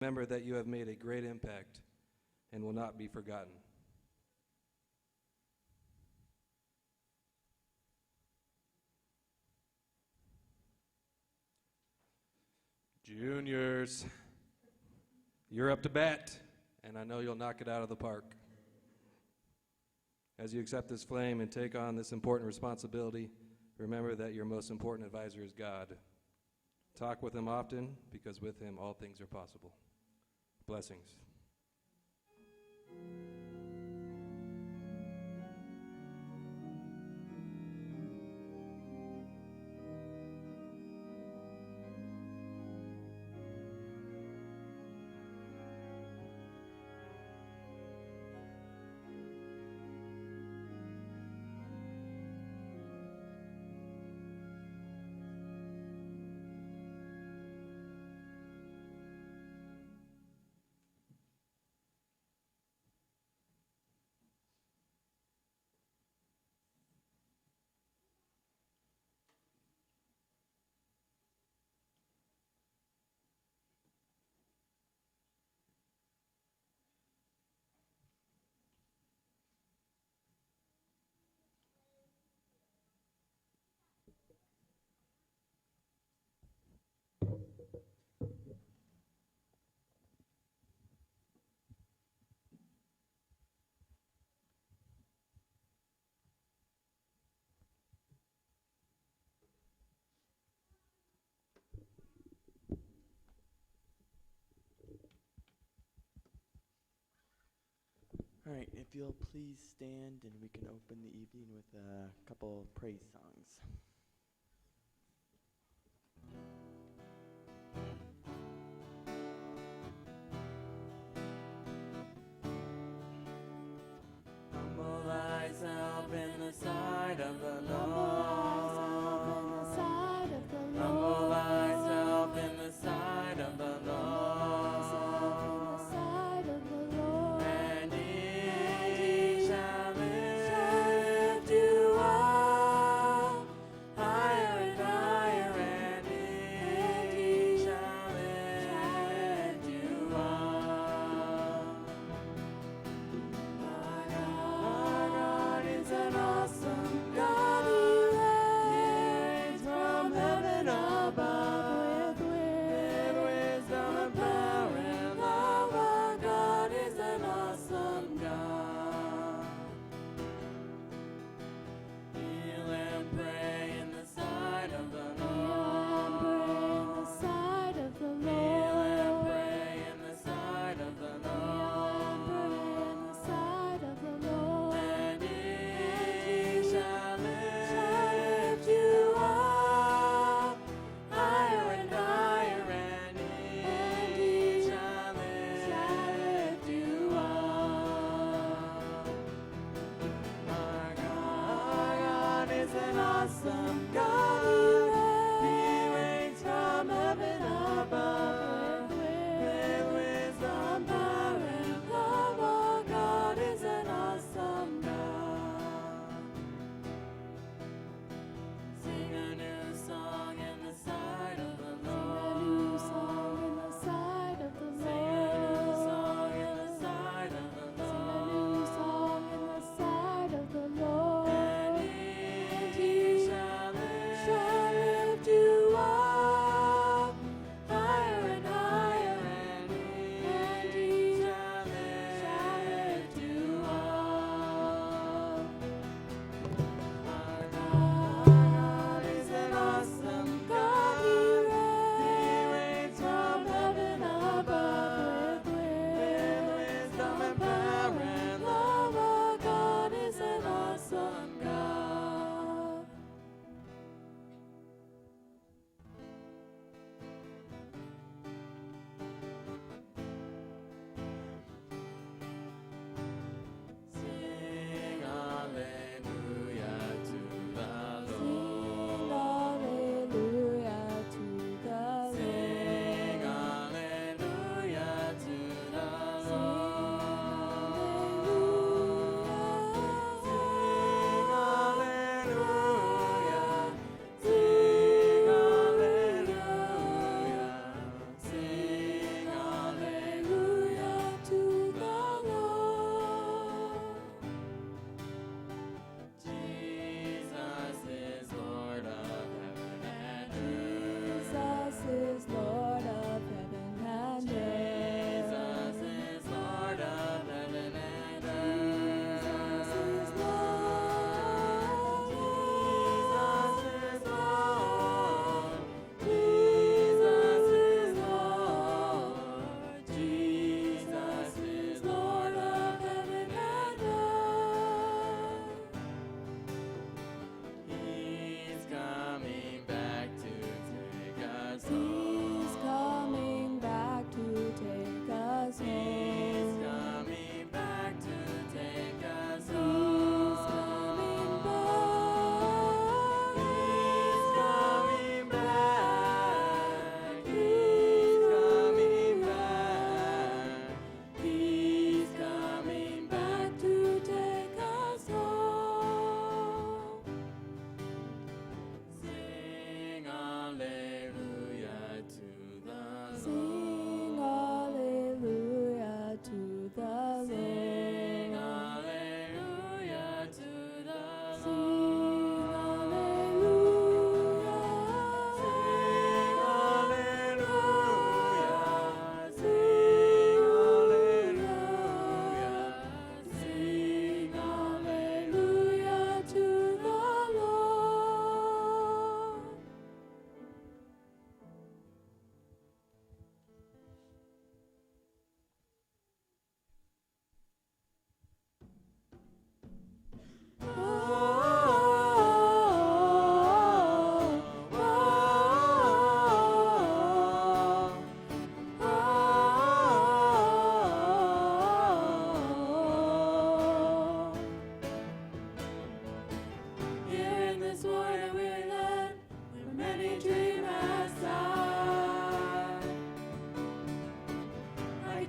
Remember that you have made a great impact and will not be forgotten. Juniors, you're up to bat, and I know you'll knock it out of the park. As you accept this flame and take on this important responsibility, remember that your most important advisor is God. Talk with him often, because with him all things are possible. Blessings. All right, if you'll please stand and we can open the evening with a couple praise songs. Humble thyself in the sight of the Lord. Humble thyself in the sight of the Lord. God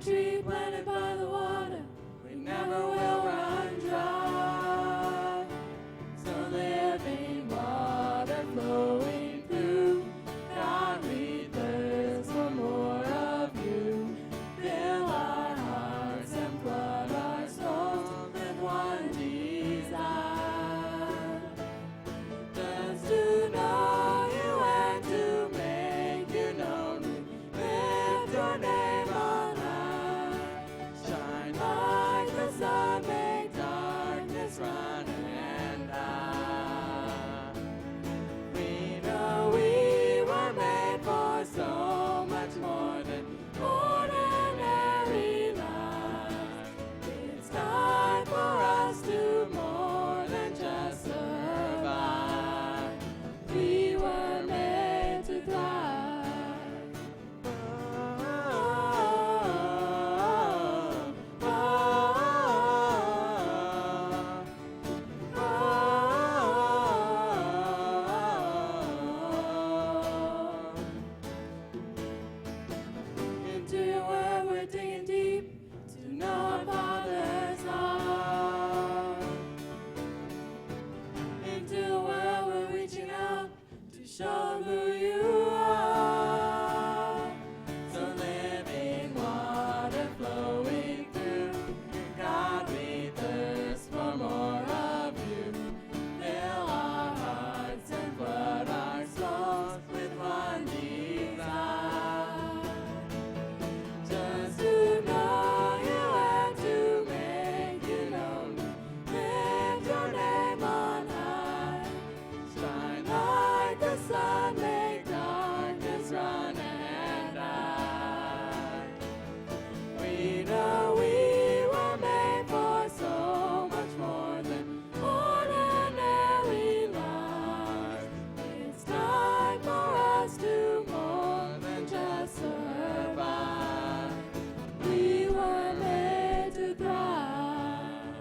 tree planted by the water, we never will run dry. So living water flowing through, God, we thirst for more of you. Fill our hearts and flood our souls with one desire, just to know you and to make you known. Lift your name on high, shine like the sun, make darkness run and hide. We know we were made for so much more than ordinary lives. It's time for us to more than just survive. We were made to thrive. Into your word we're digging deep to know our Father's heart. Into a world we're reaching out to show who you are. So living water flowing through, God, we thirst for more of you. Fill our hearts and flood our souls with one desire, just to know you and to make you known. Lift your name on high, shine like the sun, make darkness run and hide. We know we were made for so much more than ordinary life. It's time for us to more than just survive. We were made to thrive.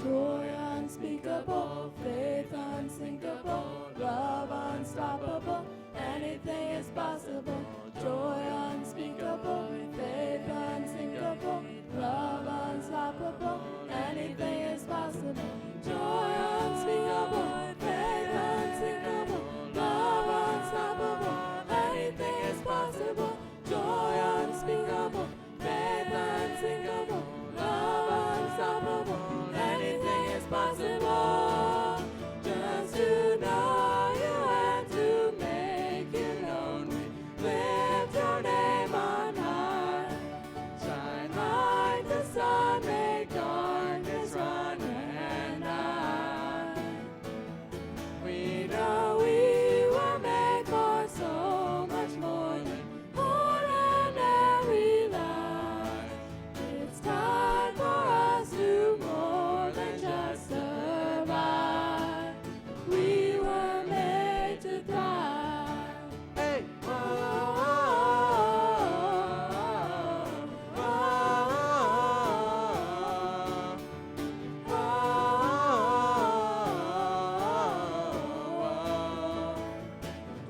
Joy unspeakable, faith unsinkable, love unstoppable, anything is possible. Joy unspeakable, faith unsinkable, love unstoppable, anything is possible. Joy unspeakable, faith unsinkable, love unstoppable, anything is possible. Joy unspeakable, faith unsinkable, love unstoppable, anything is possible. Just to know you and to make you known, we lift your name on high. Shine like the sun, make darkness run and hide. We know we were made for so much more than ordinary life. It's time for us to more than just survive. We were made to thrive. Hey!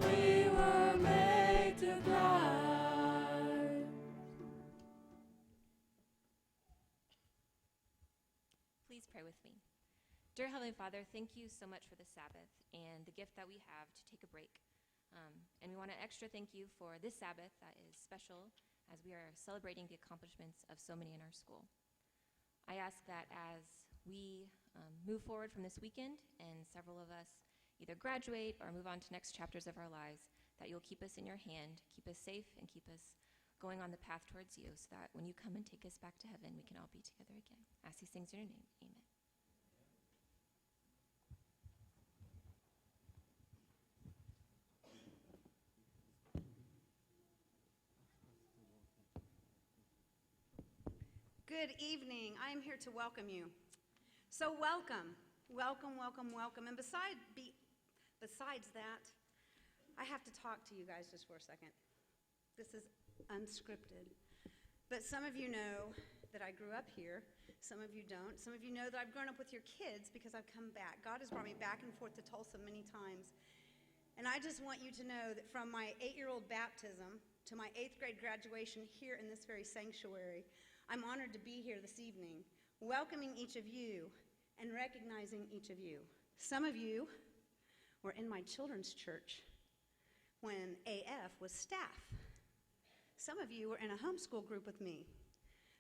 We were made to thrive. Please pray with me. Dear Heavenly Father, thank you so much for the Sabbath and the gift that we have to take a break. And we want to extra thank you for this Sabbath that is special as we are celebrating the accomplishments of so many in our school. I ask that as we move forward from this weekend and several of us either graduate or move on to next chapters of our lives, that you'll keep us in your hand, keep us safe, and keep us going on the path towards you so that when you come and take us back to heaven, we can all be together again. I ask these things in your name. Amen. Good evening. I am here to welcome you. So welcome, welcome, welcome, welcome. And besides that, I have to talk to you guys just for a second. This is unscripted. But some of you know that I grew up here. Some of you don't. Some of you know that I've grown up with your kids because I've come back. God has brought me back and forth to Tulsa many times. And I just want you to know that from my 8-year-old baptism to my 8th grade graduation here in this very sanctuary. I'm honored to be here this evening, welcoming each of you and recognizing each of you. Some of you were in my children's church when AF was staff. Some of you were in a homeschool group with me.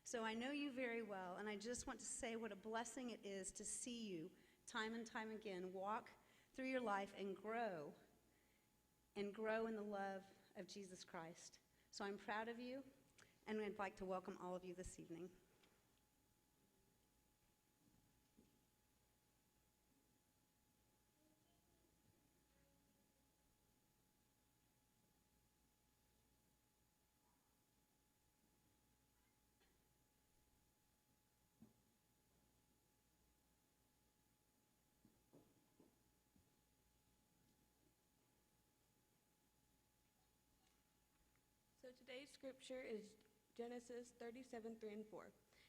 So I know you very well, and I just want to say what a blessing it is to see you time and time again walk through your life and grow in the love of Jesus Christ. So I'm proud of you, and I'd like to welcome all of you this evening. So today's scripture is Genesis 37:3 and 4.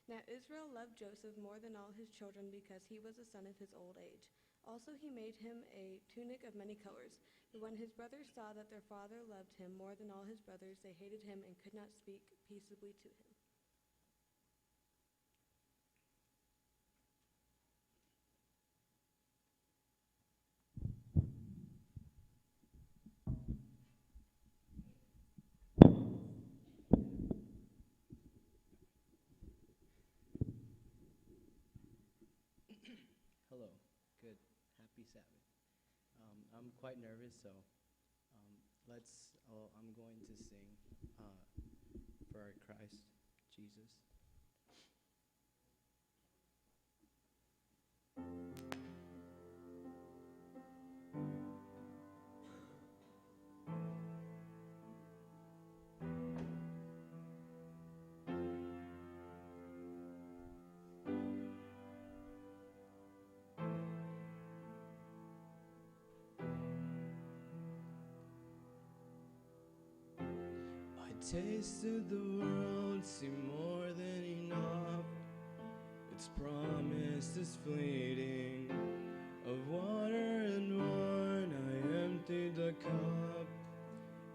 Now Israel loved Joseph more than all his children because he was the son of his old age. Also he made him a tunic of many colors. But when his brothers saw that their father loved him more than all his brothers, they hated him and could not speak peaceably to him. Hello. Good. Happy Sabbath. I'm quite nervous, so I'm going to sing for our Christ Jesus. Tasted the world, see more than enough. Its promise is fleeting. Of water and wine I emptied the cup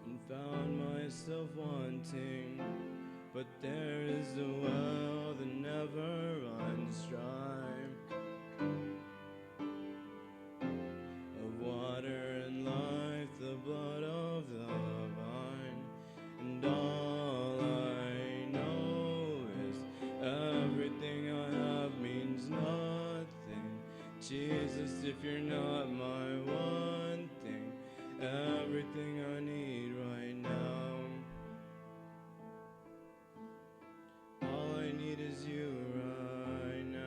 and found myself wanting. But there is a well that never runs dry. Of water and life, the blood of the vine. And all I know is everything I have means nothing. Jesus, if you're not my one thing, everything I need right now. All I need is you right now.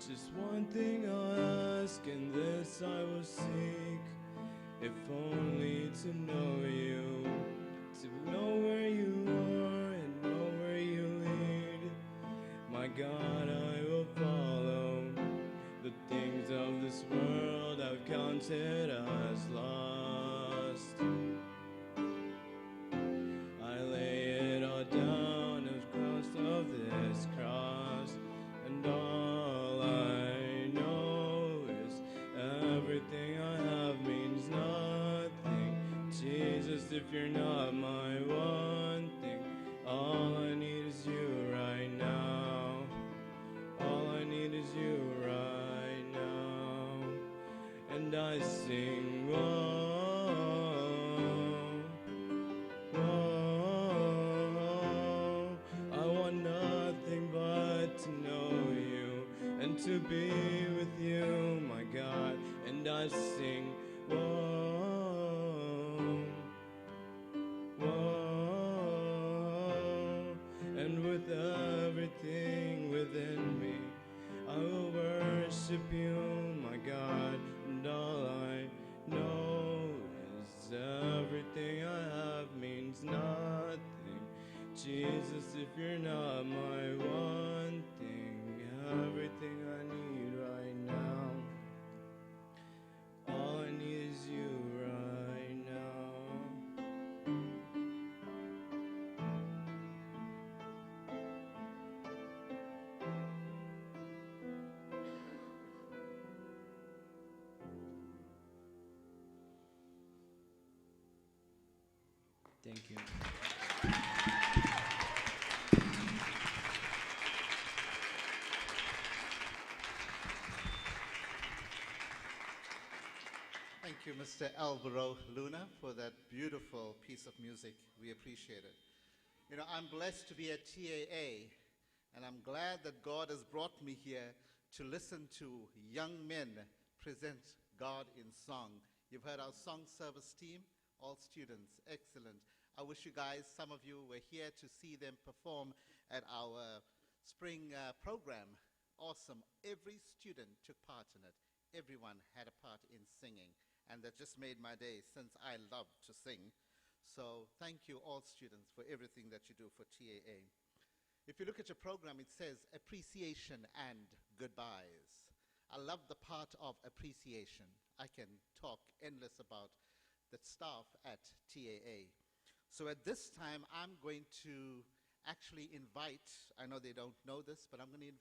Just one thing I'll ask, and this I will seek, if only to know you, to know where you are and know where you lead. My God, I will follow. The things of this world I've counted as lost. I lay it all down as cost of this cross, and all I know is everything I have means nothing. Jesus, if you're not my one thing, all I need is you right now. All I need is you right now. And I sing, whoa, whoa. I want nothing but to know you and to be with you, my God. And I sing, whoa, whoa. And with everything within me, I will worship you, my God. And all I know is everything I have means nothing. Jesus, if you're not my one thing, everything I need right now. All I need is you right now. Thank you. Thank you, Mr. Alvaro Luna, for that beautiful piece of music. We appreciate it. You know, I'm blessed to be at TAA, and I'm glad that God has brought me here to listen to young men present God in song. You've heard our song service team, all students, excellent. I wish you guys, some of you were here to see them perform at our spring program. Awesome. Every student took part in it. Everyone had a part in singing, and that just made my day since I love to sing. So thank you all students for everything that you do for TAA. If you look at your program, it says appreciation and goodbyes. I love the part of appreciation. I can talk endless about the staff at TAA. So at this time, I'm going to actually invite, I know they don't know this, but I'm going to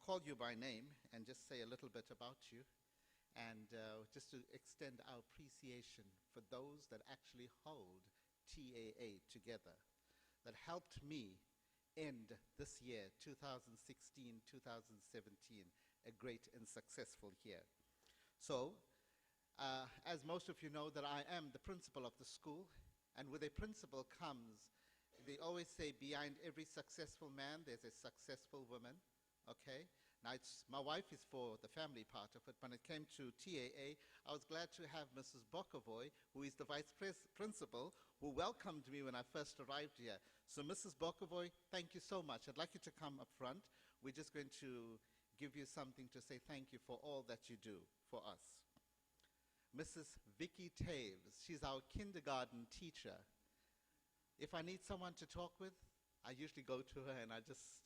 call you by name and just say a little bit about you, and just to extend our appreciation for those that actually hold TAA together, that helped me end this year, 2016-2017, a great and successful year. So, as most of you know, that I am the principal of the school, and with a principal comes, they always say behind every successful man, there's a successful woman, okay? Now, my wife is for the family part of it. When it came to TAA, I was glad to have Mrs. Bokovoy, who is the vice principal, who welcomed me when I first arrived here. So, Mrs. Bokovoy, thank you so much. I'd like you to come up front. We're just going to give you something to say thank you for all that you do for us. Mrs. Vicky Taves, she's our kindergarten teacher. If I need someone to talk with, I usually go to her and I just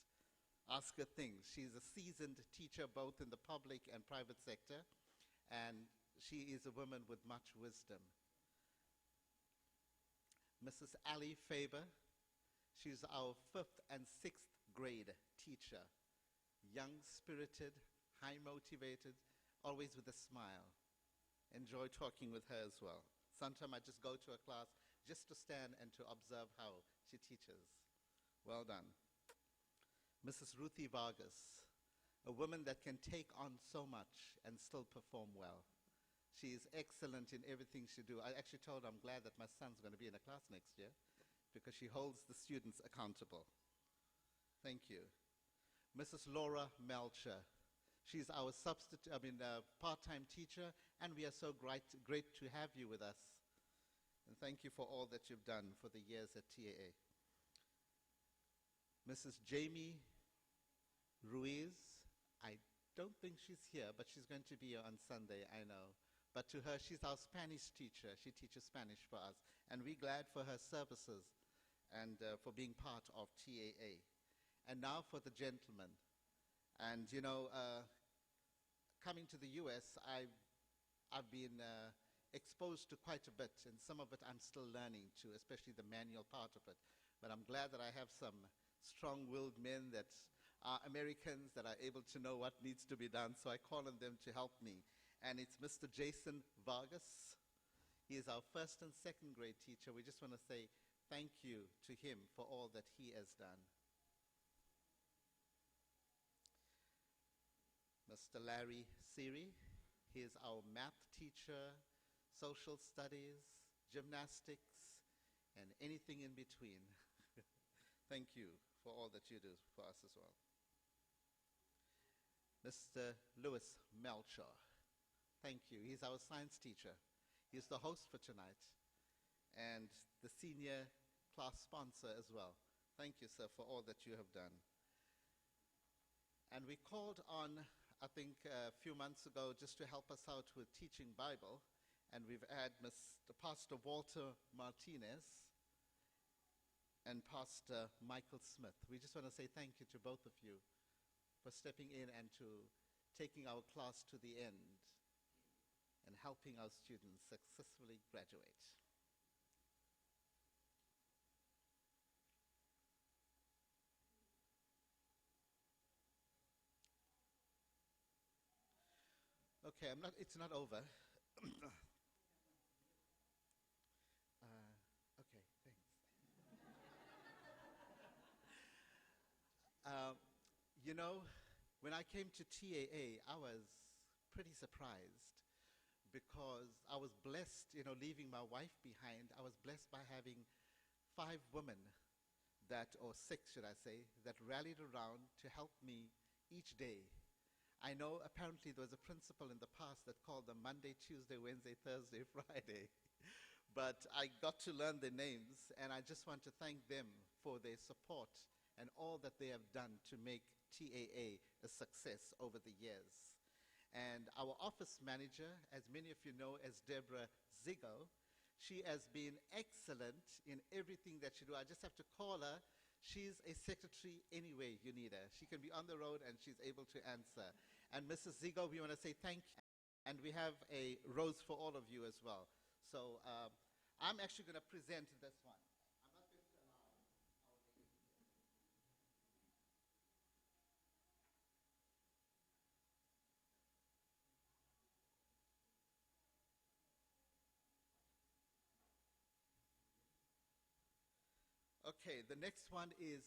ask her things. She's a seasoned teacher both in the public and private sector, and she is a woman with much wisdom. Mrs. Ali Faber, she's our 5th and 6th grade teacher. Young-spirited, high-motivated, always with a smile. Enjoy talking with her as well. Sometimes I just go to a class just to stand and to observe how she teaches. Well done. Mrs. Ruthie Vargas, a woman that can take on so much and still perform well. She is excellent in everything she do. I actually told her I'm glad that my son's going to be in a class next year because she holds the students accountable. Thank you. Mrs. Laura Melcher. She's our part-time teacher, and we are so great to have you with us. And thank you for all that you've done for the years at TAA. Mrs. Jamie Ruiz, I don't think she's here, but she's going to be here on Sunday, I know. But to her, she's our Spanish teacher. She teaches Spanish for us. And we're glad for her services and for being part of TAA. And now for the gentleman. And, you know, coming to the U.S., I've been exposed to quite a bit, and some of it I'm still learning too, especially the manual part of it. But I'm glad that I have some strong-willed men that are Americans that are able to know what needs to be done, so I call on them to help me. And it's Mr. Jason Vargas. He is our 1st and 2nd grade teacher. We just want to say thank you to him for all that he has done. Mr. Larry Siri, he is our math teacher, social studies, gymnastics, and anything in between. Thank you for all that you do for us as well. Mr. Lewis Melcher, thank you. He's our science teacher. He's the host for tonight and the senior class sponsor as well. Thank you, sir, for all that you have done. And we called on, I think, a few months ago just to help us out with teaching Bible. And we've had Pastor Walter Martinez. and Pastor Michael Smith. We just want to say thank you to both of you for stepping in and to taking our class to the end and helping our students successfully graduate. Okay, it's not over. Okay, thanks. You know, when I came to TAA, I was pretty surprised because I was blessed, leaving my wife behind. I was blessed by having 5 women or 6, should I say, that rallied around to help me each day. I know apparently there was a principal in the past that called them Monday, Tuesday, Wednesday, Thursday, Friday. But I got to learn their names, and I just want to thank them for their support and all that they have done to make TAA a success over the years. And our office manager, as many of you know, as Deborah Zigo, she has been excellent in everything that she do. I just have to call her. She's a secretary anyway you need her. She can be on the road and she's able to answer. And Mrs. Zigo, we want to say thank you. And we have a rose for all of you as well. So I'm actually going to present this one. I'm not going to allow our lady here. Okay, the next one is,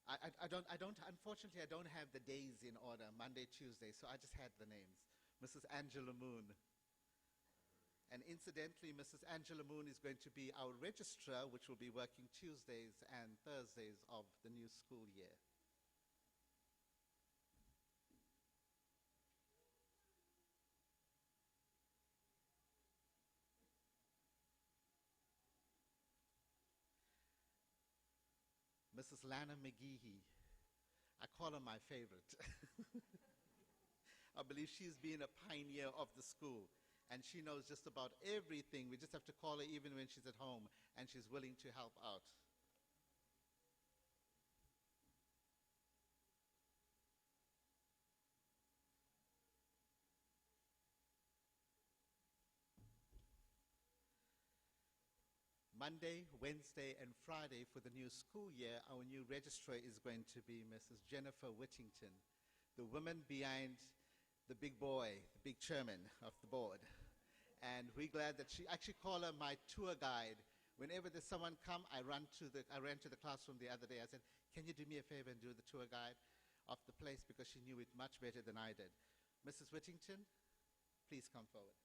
unfortunately, I don't have the days in order, Monday, Tuesday, so I just had the names. Mrs. Angela Moon. And incidentally, Mrs. Angela Moon is going to be our registrar, which will be working Tuesdays and Thursdays of the new school year. Mrs. Lana McGeehee. I call her my favorite. I believe she's been a pioneer of the school, and she knows just about everything. We just have to call her even when she's at home, and she's willing to help out. Monday, Wednesday, and Friday for the new school year, our new registrar is going to be Mrs. Jennifer Whittington, the woman behind the big boy, the big chairman of the board. And we're glad that I actually call her my tour guide. Whenever there's someone come, I ran to the classroom the other day. I said, can you do me a favor and do the tour guide of the place, because she knew it much better than I did. Mrs. Whittington, please come forward.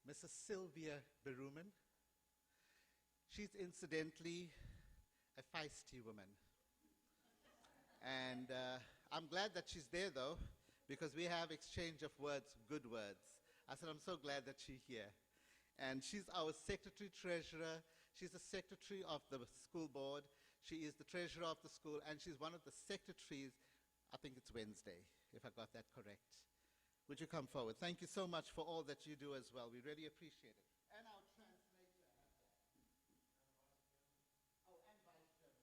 Mrs. Sylvia Beruman. She's incidentally a feisty woman. And I'm glad that she's there, though, because we have exchange of words, good words. I said, I'm so glad that she's here. And she's our secretary-treasurer. She's the secretary of the school board. She is the treasurer of the school, and she's one of the secretaries. I think it's Wednesday, if I got that correct. Would you come forward? Thank you so much for all that you do as well. We really appreciate it. And our translator. Oh, and vice chairman.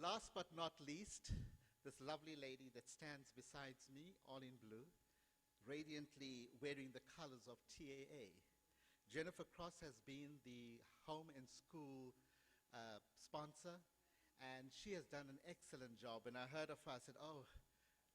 Last but not least, this lovely lady that stands beside me, all in blue, radiantly wearing the colors of TAA. Jennifer Cross has been the home and school sponsor, and she has done an excellent job. And I heard of her, I said, oh,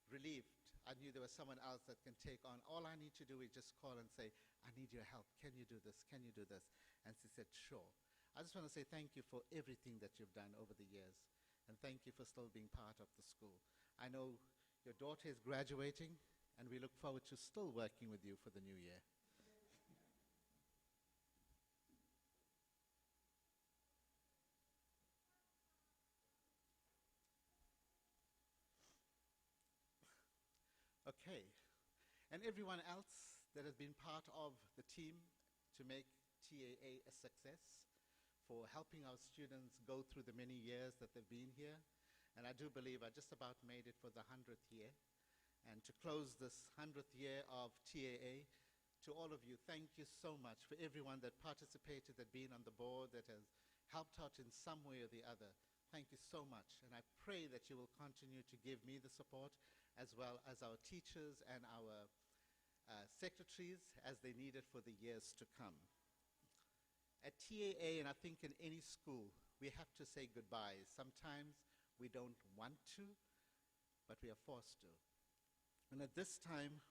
relieved. I knew there was someone else that can take on. All I need to do is just call and say, I need your help. Can you do this? Can you do this? And she said, sure. I just want to say thank you for everything that you've done over the years. And thank you for still being part of the school. I know your daughter is graduating, and we look forward to still working with you for the new year. okay. And everyone else that has been part of the team to make TAA a success, for helping our students go through the many years that they've been here. And I do believe I just about made it for the 100th year. And to close this 100th year of TAA, to all of you, thank you so much for everyone that participated, that been on the board, that has helped out in some way or the other. Thank you so much. And I pray that you will continue to give me the support, as well as our teachers and our secretaries, as they need it for the years to come. At TAA, and I think in any school, we have to say goodbyes. Sometimes we don't want to, but we are forced to. And at this time,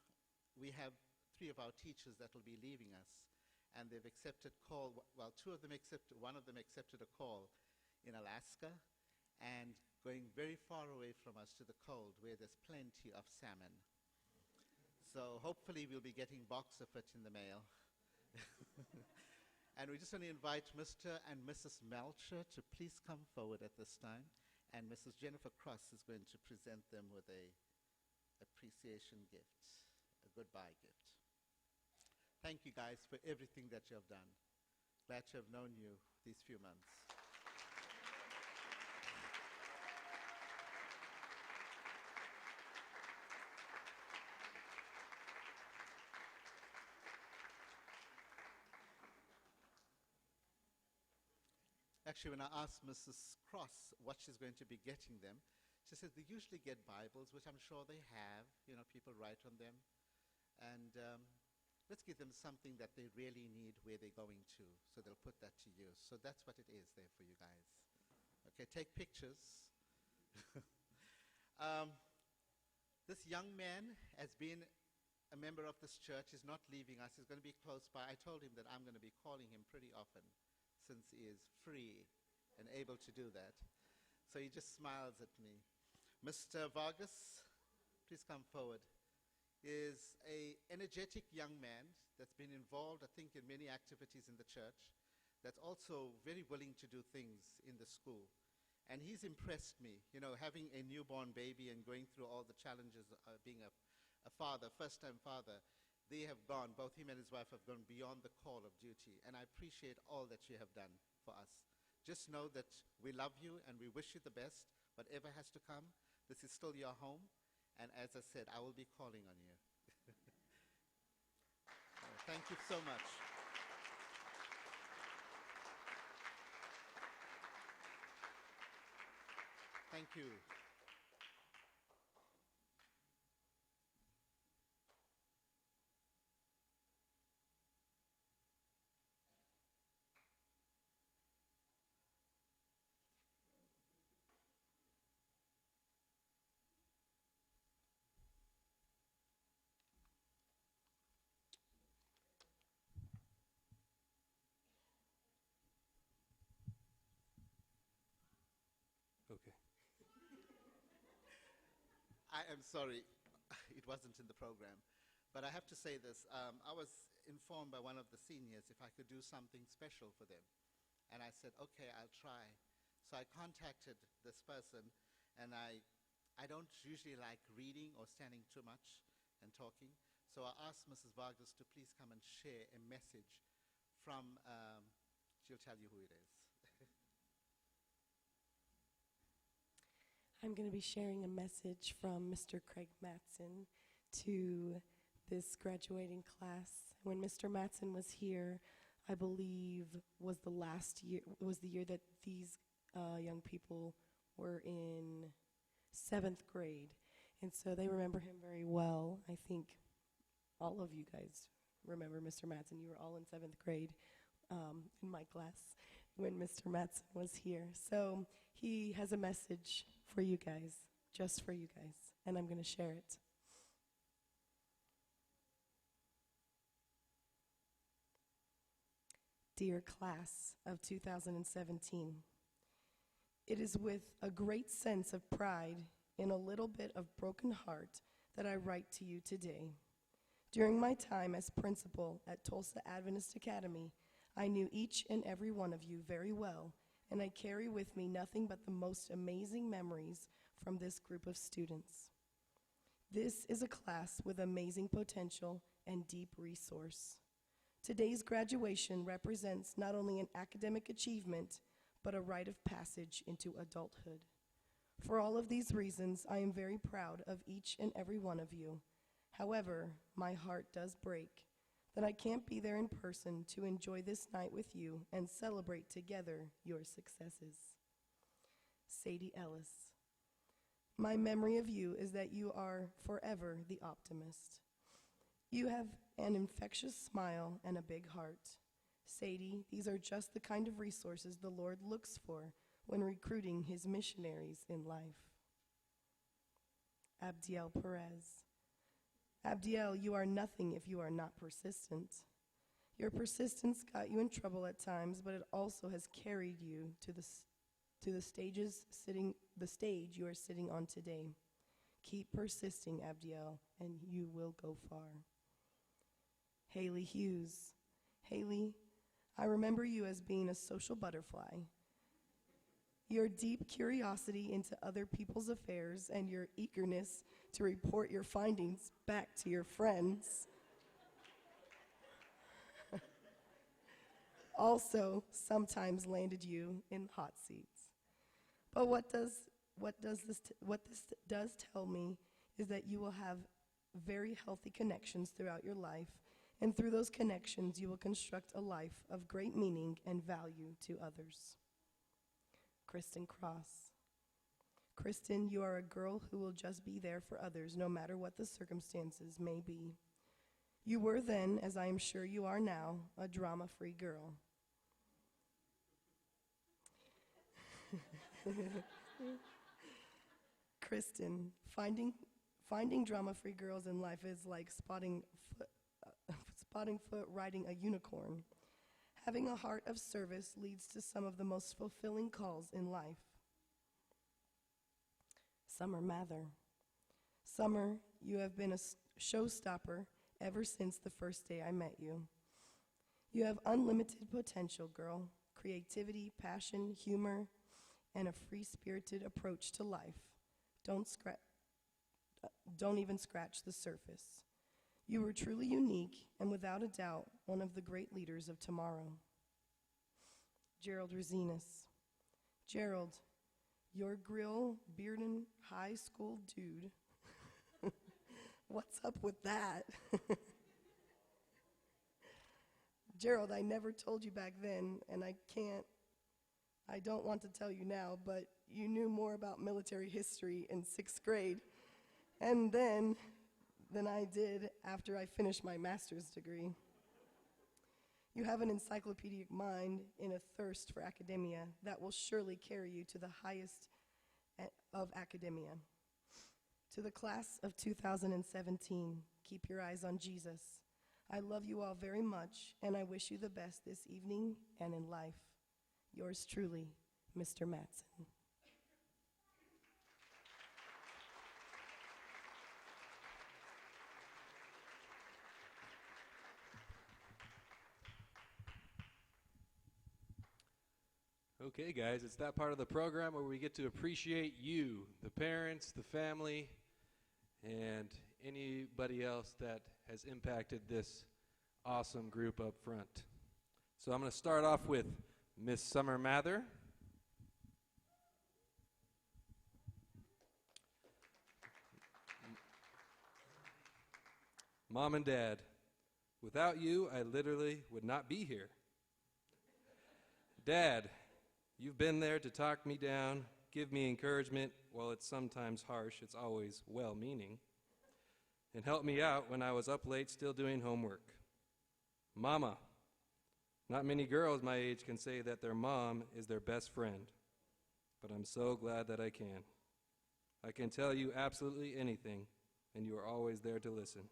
we have 3 of our teachers that will be leaving us, and they've accepted call. Well, 2 of them accepted, 1 of them accepted a call in Alaska, and going very far away from us to the cold, where there's plenty of salmon. So hopefully we'll be getting a box of it in the mail. And we just want to invite Mr. and Mrs. Melcher to please come forward at this time. And Mrs. Jennifer Cross is going to present them with a appreciation gift, a goodbye gift. Thank you guys for everything that you have done. Glad to have known you these few months. Actually, when I asked Mrs. Cross what she's going to be getting them, she said they usually get Bibles, which I'm sure they have. You know, people write on them. And let's give them something that they really need where they're going to, so they'll put that to use. So that's what it is there for you guys. Okay, take pictures. This young man has been a member of this church. He's not leaving us. He's going to be close by. I told him that I'm going to be calling him pretty often, since he is free and able to do that. So he just smiles at me. Mr. Vargas, please come forward. Is an energetic young man that's been involved, I think, in many activities in the church, that's also very willing to do things in the school. And he's impressed me, you know, having a newborn baby and going through all the challenges of being a father, first-time father. They have gone, both him and his wife have gone beyond the call of duty. And I appreciate all that you have done for us. Just know that we love you and we wish you the best. Whatever has to come, this is still your home. And as I said, I will be calling on you. Thank you so much. Thank you. Okay. I am sorry, it wasn't in the program. But I have to say this. I was informed by one of the seniors if I could do something special for them. And I said, okay, I'll try. So I contacted this person, and I don't usually like reading or standing too much and talking. So I asked Mrs. Vargas to please come and share a message from, she'll tell you who it is. I'm going to be sharing a message from Mr. Craig Matson to this graduating class. When Mr. Matson was here, I believe was the last year, was the year that these young people were in 7th grade. And so they remember him very well. I think all of you guys remember Mr. Matson. You were all in 7th grade in my class when Mr. Matson was here. So he has a message for you guys, just for you guys, and I'm going to share it. Dear class of 2017, it is with a great sense of pride and a little bit of broken heart that I write to you today. During my time as principal at Tulsa Adventist Academy, I knew each and every one of you very well, and I carry with me nothing but the most amazing memories from this group of students. This is a class with amazing potential and deep resource. Today's graduation represents not only an academic achievement, but a rite of passage into adulthood. For all of these reasons, I am very proud of each and every one of you. However, my heart does break that I can't be there in person to enjoy this night with you and celebrate together your successes. Sadie Ellis. My memory of you is that you are forever the optimist. You have an infectious smile and a big heart. Sadie, these are just the kind of resources the Lord looks for when recruiting his missionaries in life. Abdiel Perez. Abdiel, you are nothing if you are not persistent. Your persistence got you in trouble at times, but it also has carried you to the stage you are sitting on today. Keep persisting, Abdiel, and you will go far. Haley Hughes. Haley, I remember you as being a social butterfly. Your deep curiosity into other people's affairs and your eagerness to report your findings back to your friends also sometimes landed you in hot seats. But what this does tell me is that you will have very healthy connections throughout your life, and through those connections you will construct a life of great meaning and value to others. Kristen Cross. Kristen, you are a girl who will just be there for others no matter what the circumstances may be. You were then, as I am sure you are now, a drama-free girl. Kristen, finding drama-free girls in life is like spotting foot riding a unicorn. Having a heart of service leads to some of the most fulfilling calls in life. Summer Mather. Summer, you have been a showstopper ever since the first day I met you. You have unlimited potential, girl. Creativity, passion, humor, and a free-spirited approach to life. Don't even scratch the surface. You were truly unique and without a doubt one of the great leaders of tomorrow. Gerald Rosinas. Gerald, your grill bearded high school dude. What's up with that? Gerald, I never told you back then, and I don't want to tell you now, but you knew more about military history in 6th grade and then than I did after I finished my master's degree. You have an encyclopedic mind and a thirst for academia that will surely carry you to the highest of academia. To the class of 2017, keep your eyes on Jesus. I love you all very much, and I wish you the best this evening and in life. Yours truly, Mr. Mattson. Okay, guys, it's that part of the program where we get to appreciate you, the parents, the family, and anybody else that has impacted this awesome group up front. So I'm going to start off with Miss Summer Mather. Mom and Dad, without you, I literally would not be here. Dad, you've been there to talk me down, give me encouragement. While it's sometimes harsh, it's always well-meaning, and help me out when I was up late still doing homework. Mama, not many girls my age can say that their mom is their best friend, but I'm so glad that I can. I can tell you absolutely anything, and you are always there to listen.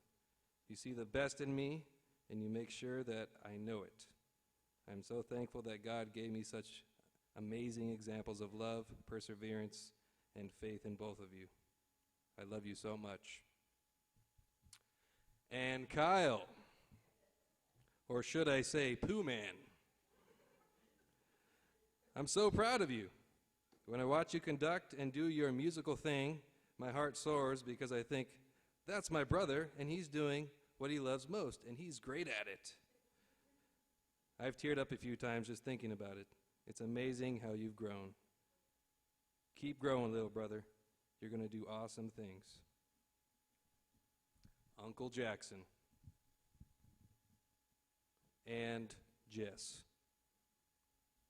You see the best in me, and you make sure that I know it. I'm so thankful that God gave me such amazing examples of love, perseverance, and faith in both of you. I love you so much. And Kyle, or should I say Pooh Man, I'm so proud of you. When I watch you conduct and do your musical thing, my heart soars because I think That's my brother, and he's doing what he loves most, and he's great at it. I've teared up a few times just thinking about it. It's amazing how you've grown. Keep growing, little brother. You're going to do awesome things. Uncle Jackson. And Jess.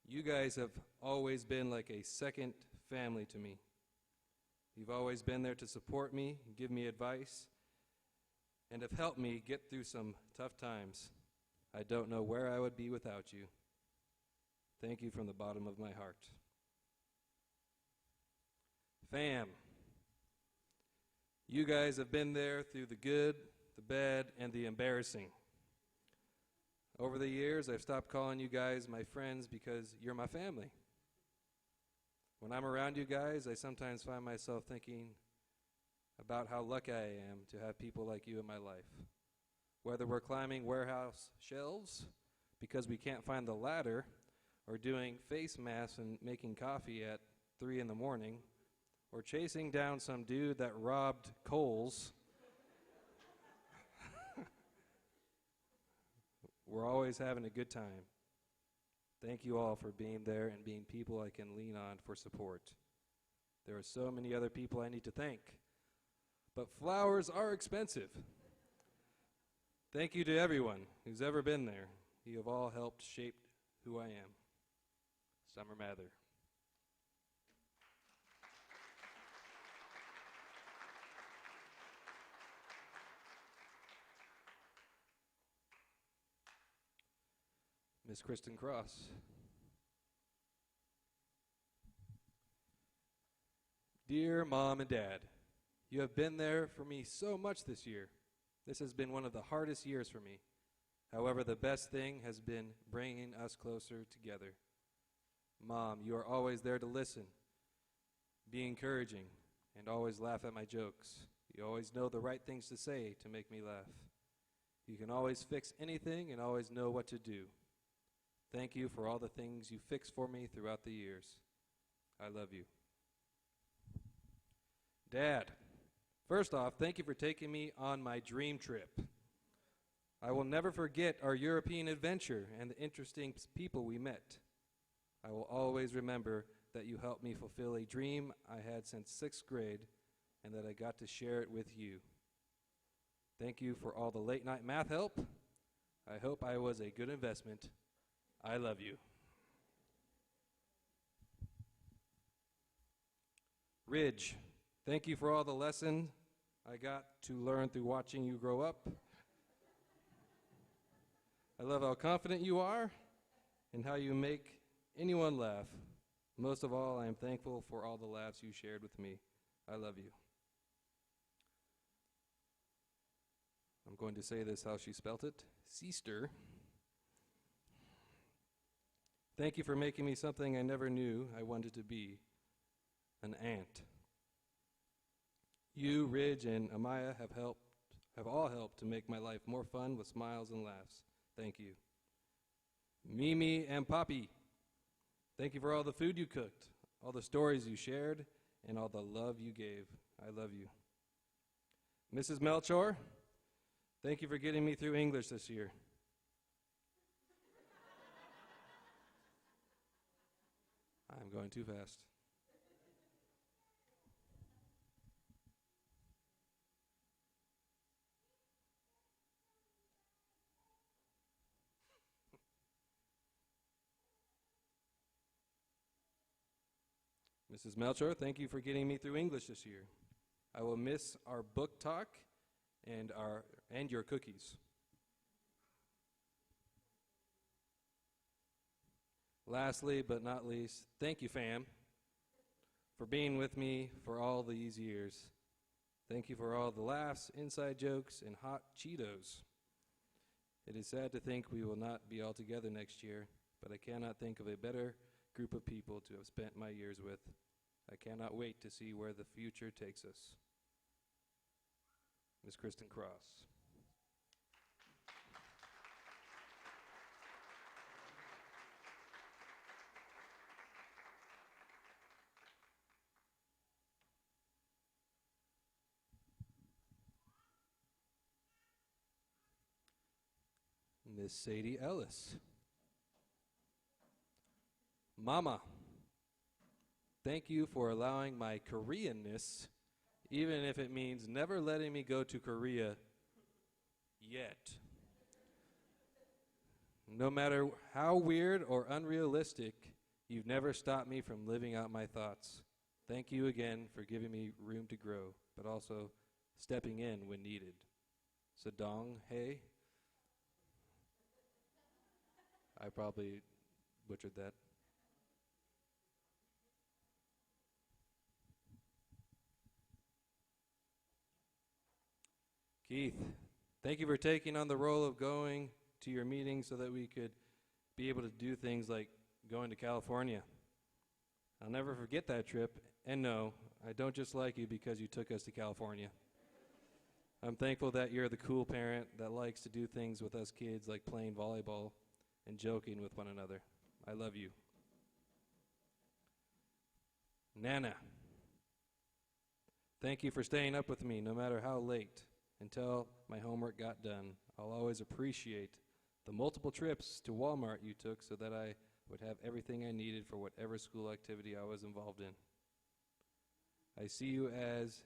You guys have always been like a second family to me. You've always been there to support me, give me advice, and have helped me get through some tough times. I don't know where I would be without you. Thank you from the bottom of my heart. Fam, you guys have been there through the good, the bad, and the embarrassing. Over the years, I've stopped calling you guys my friends because you're my family. When I'm around you guys, I sometimes find myself thinking about how lucky I am to have people like you in my life. Whether we're climbing warehouse shelves because we can't find the ladder, or doing face masks and making coffee at 3 in the morning, or chasing down some dude that robbed Kohl's, we're always having a good time. Thank you all for being there and being people I can lean on for support. There are so many other people I need to thank, but flowers are expensive. Thank you to everyone who's ever been there. You have all helped shape who I am. Summer Mather. Miss Kristen Cross. Dear Mom and Dad, you have been there for me so much this year. This has been one of the hardest years for me. However, the best thing has been bringing us closer together. Mom, you are always there to listen, be encouraging, and always laugh at my jokes. You always know the right things to say to make me laugh. You can always fix anything and always know what to do. Thank you for all the things you fixed for me throughout the years. I love you. Dad, first off, thank you for taking me on my dream trip. I will never forget our European adventure and the interesting people we met. I will always remember that you helped me fulfill a dream I had since 6th grade and that I got to share it with you. Thank you for all the late night math help. I hope I was a good investment. I love you. Ridge, thank you for all the lessons I got to learn through watching you grow up. I love how confident you are and how you make anyone laugh. Most of all, I am thankful for all the laughs you shared with me. I love you. I'm going to say this how she spelt it. Sister. Thank you for making me something I never knew I wanted to be, an aunt. You, Ridge, and Amaya have all helped to make my life more fun with smiles and laughs. Thank you. Mimi and Poppy, thank you for all the food you cooked, all the stories you shared, and all the love you gave. I love you. Mrs. Melchor, thank you for getting me through English this year. I'm going too fast. Mrs. Melchor, thank you for getting me through English this year. I will miss our book talk and your cookies. Lastly, but not least, thank you, fam, for being with me for all these years. Thank you for all the laughs, inside jokes, and hot Cheetos. It is sad to think we will not be all together next year, but I cannot think of a better group of people to have spent my years with. I cannot wait to see where the future takes us. Ms. Kristen Cross. Miss Sadie Ellis. Mama, thank you for allowing my Koreanness, even if it means never letting me go to Korea yet. No matter how weird or unrealistic, you've never stopped me from living out my thoughts. Thank you again for giving me room to grow, but also stepping in when needed. Sadong Hae. I probably butchered that. Keith, thank you for taking on the role of going to your meetings so that we could be able to do things like going to California. I'll never forget that trip, and no, I don't just like you because you took us to California. I'm thankful that you're the cool parent that likes to do things with us kids like playing volleyball and joking with one another. I love you. Nana, thank you for staying up with me no matter how late until my homework got done. I'll always appreciate the multiple trips to Walmart you took so that I would have everything I needed for whatever school activity I was involved in. I see you as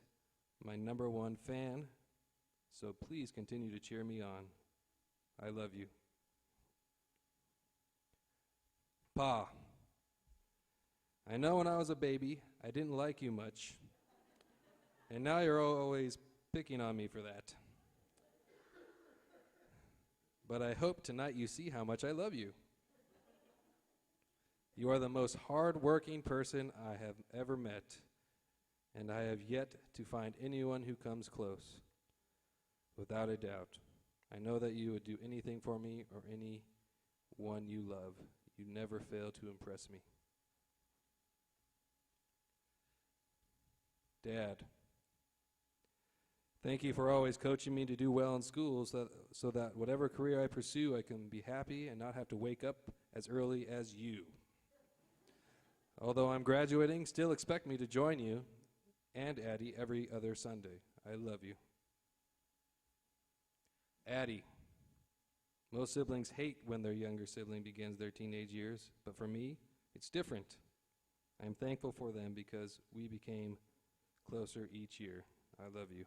my #1 fan, so please continue to cheer me on. I love you. Pa, I know when I was a baby, I didn't like you much, and now you're always picking on me for that. But I hope tonight you see how much I love you. You are the most hard-working person I have ever met, and I have yet to find anyone who comes close. Without a doubt, I know that you would do anything for me or anyone you love. You never fail to impress me. Dad, thank you for always coaching me to do well in school so that whatever career I pursue, I can be happy and not have to wake up as early as you. Although I'm graduating, still expect me to join you and Addie every other Sunday. I love you. Addie, most siblings hate when their younger sibling begins their teenage years, but for me, it's different. I'm thankful for them because we became closer each year. I love you.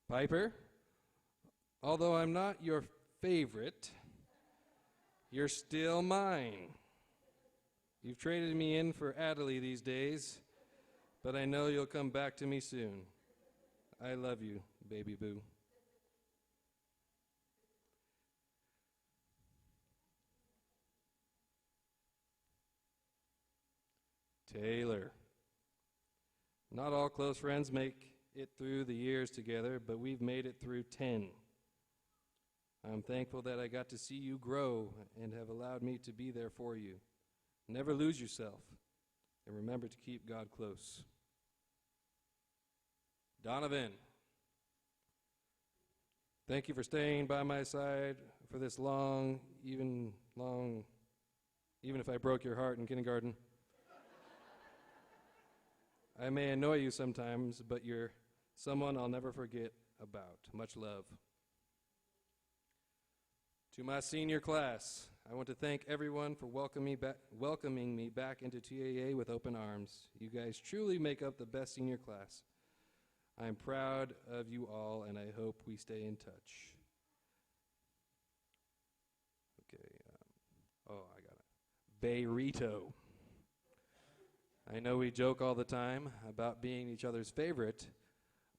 Piper, although I'm not your favorite, you're still mine. You've traded me in for Adelie these days, but I know you'll come back to me soon. I love you, baby boo. Taylor. Not all close friends make it through the years together, but we've made it through 10. I'm thankful that I got to see you grow and have allowed me to be there for you. Never lose yourself, and remember to keep God close. Donovan, thank you for staying by my side for this long, even if I broke your heart in kindergarten. I may annoy you sometimes, but you're someone I'll never forget about. Much love. To my senior class, I want to thank everyone for welcoming me back into TAA with open arms. You guys truly make up the best senior class. I'm proud of you all, and I hope we stay in touch. Okay. I got it. Beirito. I know we joke all the time about being each other's favorite,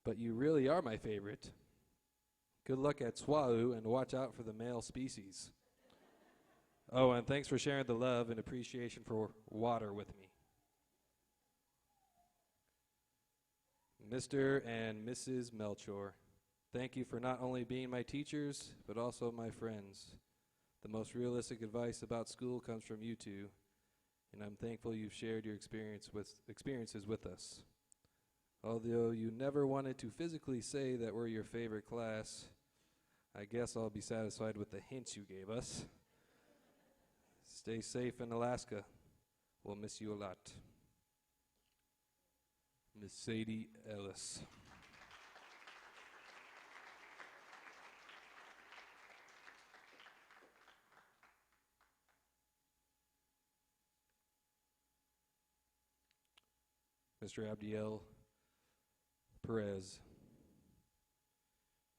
but you really are my favorite. Good luck at SWAU, and watch out for the male species. Oh, and thanks for sharing the love and appreciation for water with me. Mr. and Mrs. Melchor, thank you for not only being my teachers, but also my friends. The most realistic advice about school comes from you two, and I'm thankful you've shared your experiences with us. Although you never wanted to physically say that we're your favorite class, I guess I'll be satisfied with the hints you gave us. Stay safe in Alaska. We'll miss you a lot. Miss Sadie Ellis. Mr. Abdiel Perez.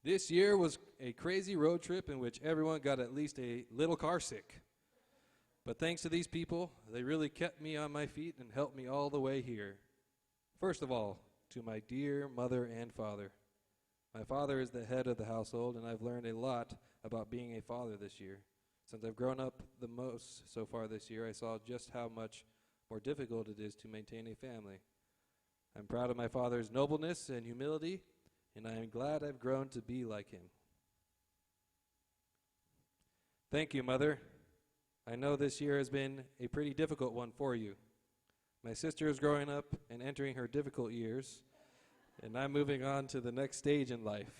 This year was a crazy road trip in which everyone got at least a little car sick. But thanks to these people, they really kept me on my feet and helped me all the way here. First of all, to my dear mother and father. My father is the head of the household, and I've learned a lot about being a father this year. Since I've grown up the most so far this year, I saw just how much more difficult it is to maintain a family. I'm proud of my father's nobleness and humility, and I am glad I've grown to be like him. Thank you, Mother. I know this year has been a pretty difficult one for you. My sister is growing up and entering her difficult years, and I'm moving on to the next stage in life.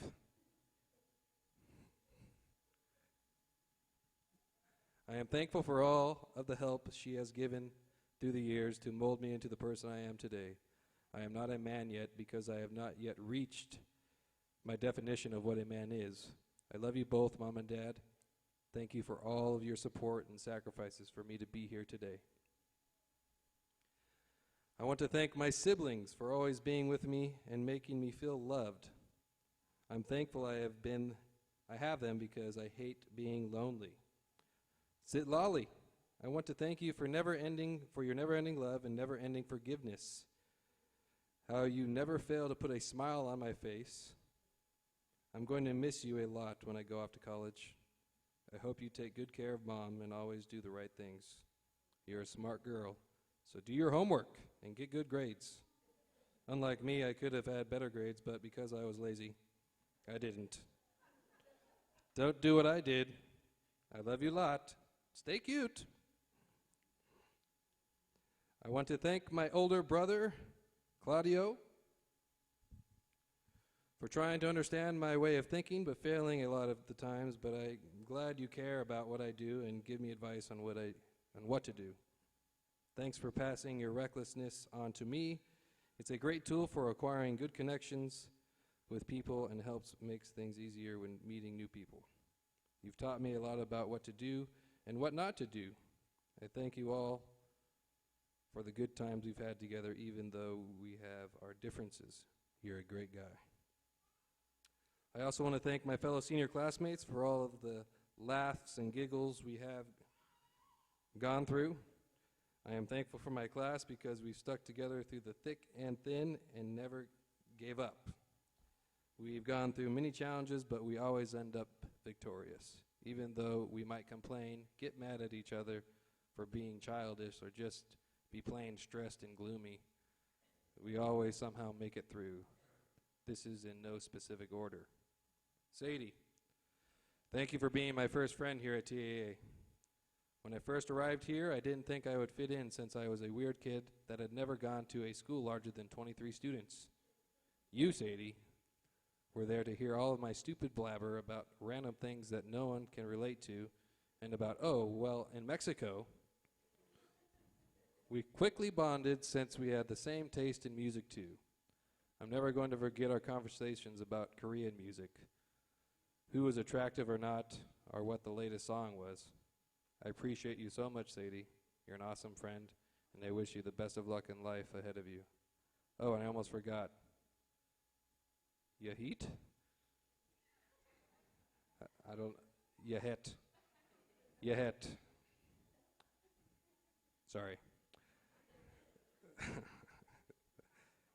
I am thankful for all of the help she has given through the years to mold me into the person I am today. I am not a man yet because I have not yet reached my definition of what a man is. I love you both, Mom and Dad. Thank you for all of your support and sacrifices for me to be here today. I want to thank my siblings for always being with me and making me feel loved. I'm thankful I have them because I hate being lonely. Sitlali, I want to thank you for your never-ending love and never-ending forgiveness. How you never fail to put a smile on my face. I'm going to miss you a lot when I go off to college. I hope you take good care of Mom and always do the right things. You're a smart girl, so do your homework and get good grades. Unlike me, I could have had better grades, but because I was lazy, I didn't. Don't do what I did. I love you a lot. Stay cute. I want to thank my older brother, Claudio, for trying to understand my way of thinking, but failing a lot of the times. But I'm glad you care about what I do and give me advice on what to do. Thanks for passing your recklessness on to me. It's a great tool for acquiring good connections with people and helps makes things easier when meeting new people. You've taught me a lot about what to do and what not to do. I thank you all for the good times we've had together, even though we have our differences. You're a great guy. I also want to thank my fellow senior classmates for all of the laughs and giggles we have gone through. I am thankful for my class because we've stuck together through the thick and thin and never gave up. We've gone through many challenges, but we always end up victorious. Even though we might complain, get mad at each other for being childish or just be plain stressed and gloomy, we always somehow make it through. This is in no specific order. Sadie, thank you for being my first friend here at TAA. When I first arrived here, I didn't think I would fit in since I was a weird kid that had never gone to a school larger than 23 students. You, Sadie, were there to hear all of my stupid blabber about random things that no one can relate to and about, oh, well, in Mexico. We quickly bonded since we had the same taste in music, too. I'm never going to forget our conversations about Korean music, who was attractive or not, or what the latest song was. I appreciate you so much, Sadie. You're an awesome friend, and I wish you the best of luck in life ahead of you. Oh, and I almost forgot. Yahit? Yahet. Sorry.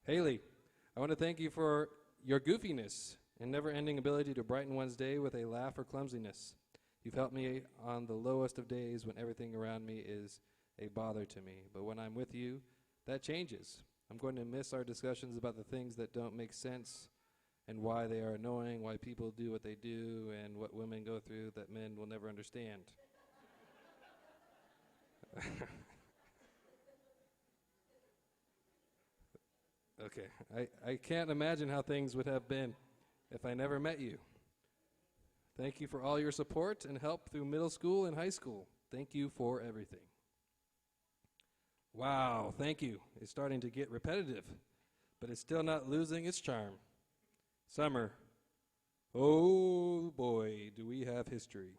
Haley, I want to thank you for your goofiness and never-ending ability to brighten one's day with a laugh or clumsiness. You've helped me on the lowest of days when everything around me is a bother to me. But when I'm with you, that changes. I'm going to miss our discussions about the things that don't make sense and why they are annoying, why people do what they do, and what women go through that men will never understand. Okay, I can't imagine how things would have been if I never met you. Thank you for all your support and help through middle school and high school. Thank you for everything. Wow, thank you. It's starting to get repetitive, but it's still not losing its charm. Summer. Oh boy, do we have history.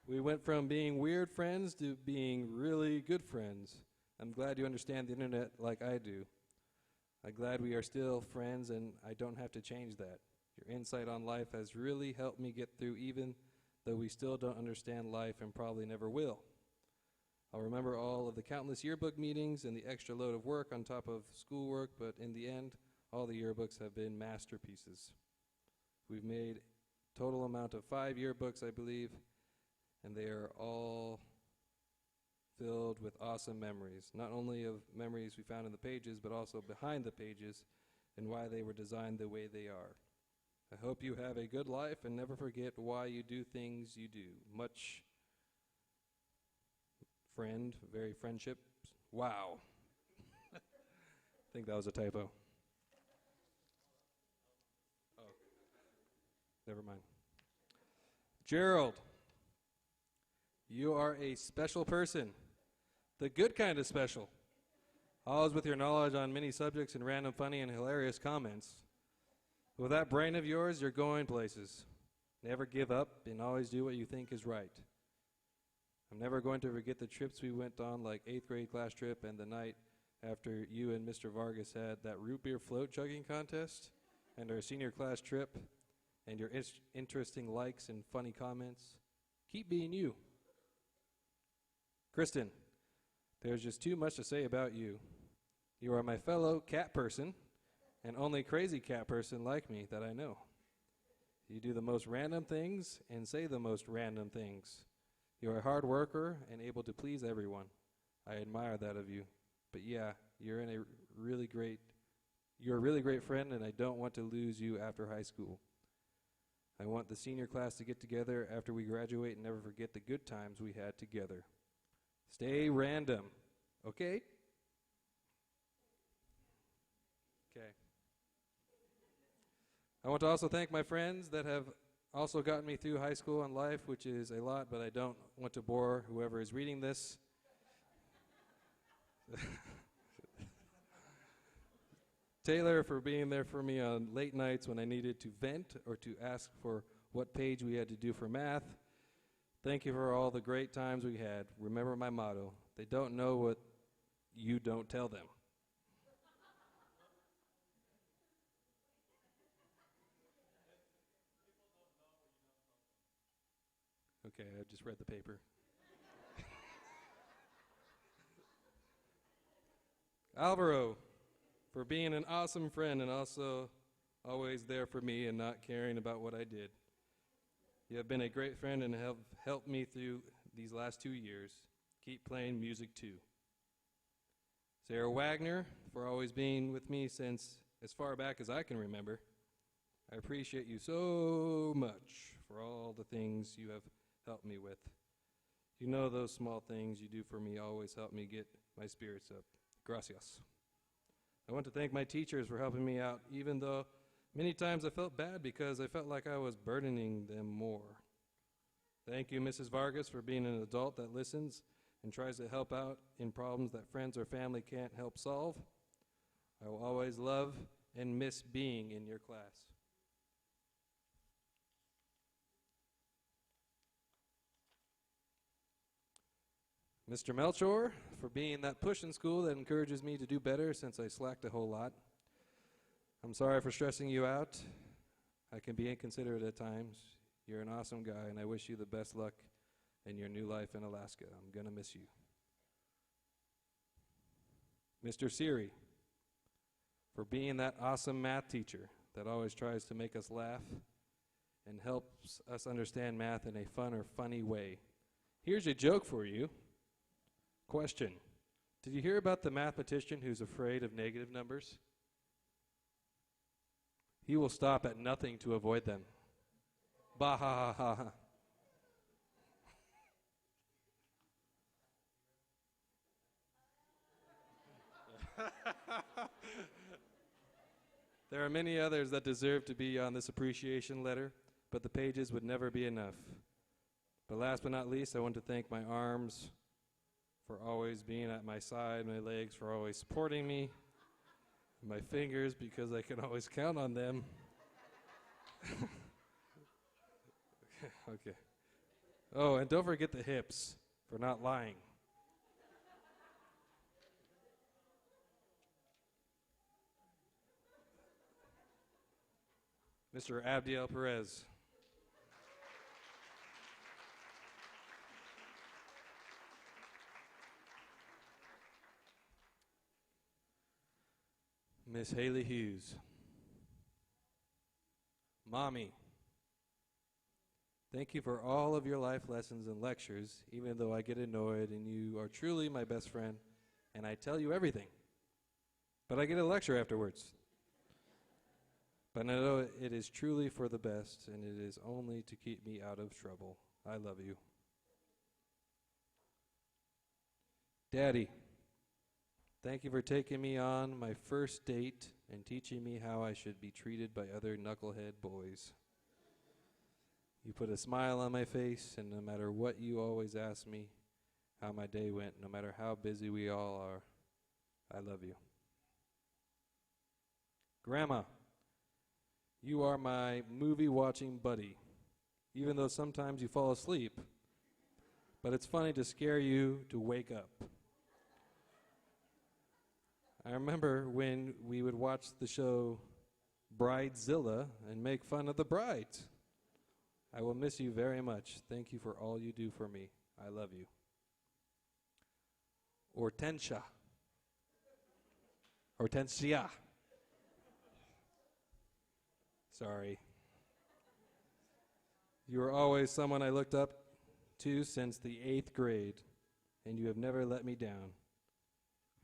We went from being weird friends to being really good friends. I'm glad you understand the internet like I do. I'm glad we are still friends and I don't have to change that. Your insight on life has really helped me get through even though we still don't understand life and probably never will. I'll remember all of the countless yearbook meetings and the extra load of work on top of schoolwork, but in the end, all the yearbooks have been masterpieces. We've made total amount of 5 yearbooks, I believe, and they are all filled with awesome memories, not only of memories we found in the pages, but also behind the pages and why they were designed the way they are. I hope you have a good life and never forget why you do things you do. Much friend, very friendship. Wow. I think that was a typo. Oh, never mind. Gerald, you are a special person. The good kind of special. Always with your knowledge on many subjects and random funny and hilarious comments. With that brain of yours, you're going places. Never give up and always do what you think is right. I'm never going to forget the trips we went on, like 8th grade class trip and the night after you and Mr. Vargas had that root beer float chugging contest, and our senior class trip, and your interesting likes and funny comments. Keep being you. Kristen, there's just too much to say about you. You are my fellow cat person, and only crazy cat person like me that I know. You do the most random things and say the most random things. You're a hard worker and able to please everyone. I admire that of you. But yeah, you're a really great friend, and I don't want to lose you after high school. I want the senior class to get together after we graduate and never forget the good times we had together. Stay random, okay? Okay. I want to also thank my friends that have also gotten me through high school and life, which is a lot, but I don't want to bore whoever is reading this. Taylor, for being there for me on late nights when I needed to vent or to ask for what page we had to do for math. Thank you for all the great times we had. Remember my motto: they don't know what you don't tell them. Okay, I just read the paper. Alvaro, for being an awesome friend and also always there for me and not caring about what I did. You have been a great friend and have helped me through these last 2 years. Keep playing music too. Sarah Wagner, for always being with me since as far back as I can remember. I appreciate you so much for all the things you have helped me with. You know those small things you do for me always help me get my spirits up. Gracias. I want to thank my teachers for helping me out, even though many times I felt bad because I felt like I was burdening them more. Thank you, Mrs. Vargas, for being an adult that listens and tries to help out in problems that friends or family can't help solve. I will always love and miss being in your class. Mr. Melchor, for being that push in school that encourages me to do better since I slacked a whole lot. I'm sorry for stressing you out. I can be inconsiderate at times. You're an awesome guy, and I wish you the best luck in your new life in Alaska. I'm going to miss you. Mr. Siri, for being that awesome math teacher that always tries to make us laugh and helps us understand math in a fun or funny way. Here's a joke for you. Question: did you hear about the mathematician who's afraid of negative numbers? He will stop at nothing to avoid them. Bah ha ha ha. There are many others that deserve to be on this appreciation letter, but the pages would never be enough. But last but not least, I want to thank my arms for always being at my side, my legs for always supporting me, my fingers because I can always count on them. Okay. Oh, and don't forget the hips for not lying. Mr. Abdiel Perez. Miss Haley Hughes. Mommy, thank you for all of your life lessons and lectures, even though I get annoyed and you are truly my best friend and I tell you everything. But I get a lecture afterwards. But I know it is truly for the best and it is only to keep me out of trouble. I love you. Daddy, thank you for taking me on my first date and teaching me how I should be treated by other knucklehead boys. You put a smile on my face, and no matter what you always ask me how my day went, no matter how busy we all are, I love you. Grandma, you are my movie-watching buddy, even though sometimes you fall asleep, but it's funny to scare you to wake up. I remember when we would watch the show Bridezilla and make fun of the brides. I will miss you very much. Thank you for all you do for me. I love you. Hortensia. Sorry. You were always someone I looked up to since the 8th grade, and you have never let me down.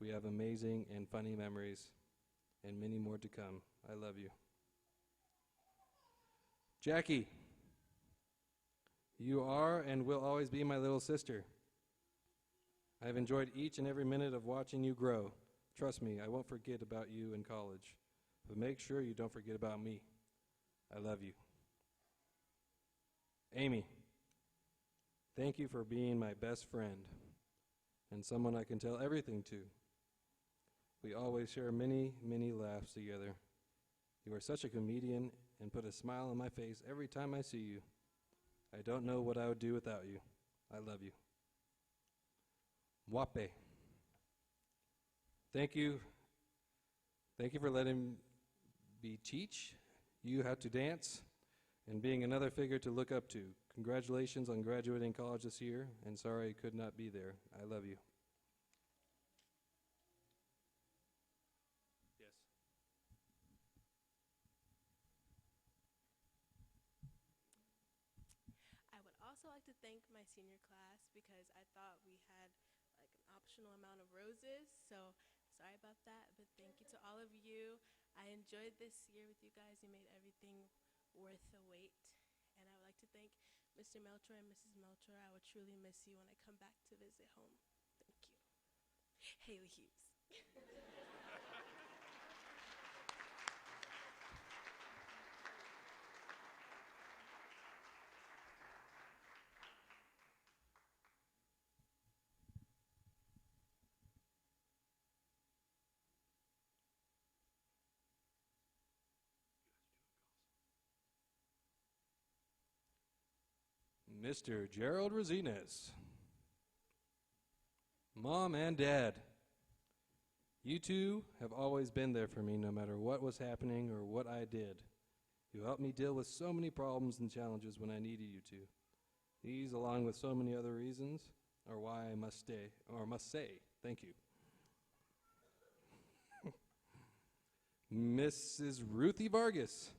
We have amazing and funny memories, and many more to come. I love you. Jackie, you are and will always be my little sister. I have enjoyed each and every minute of watching you grow. Trust me, I won't forget about you in college, but make sure you don't forget about me. I love you. Amy, thank you for being my best friend and someone I can tell everything to. We always share many, many laughs together. You are such a comedian and put a smile on my face every time I see you. I don't know what I would do without you. I love you. Mwape. Thank you. Thank you for letting me teach you how to dance and being another figure to look up to. Congratulations on graduating college this year, and sorry I could not be there. I love you. Yes. I would also like to thank my senior class because I thought we had like an optional amount of roses, so sorry about that, but thank you to all of you. I enjoyed this year with you guys. You made everything worth the wait. And I would like to thank Mr. Melcher and Mrs. Melcher. I will truly miss you when I come back to visit home. Thank you. Haley Hughes. Mr. Gerald Rosines. Mom and Dad, you two have always been there for me no matter what was happening or what I did. You helped me deal with so many problems and challenges when I needed you to. These, along with so many other reasons, are why I must stay, or must say, thank you. Mrs. Ruthie Vargas.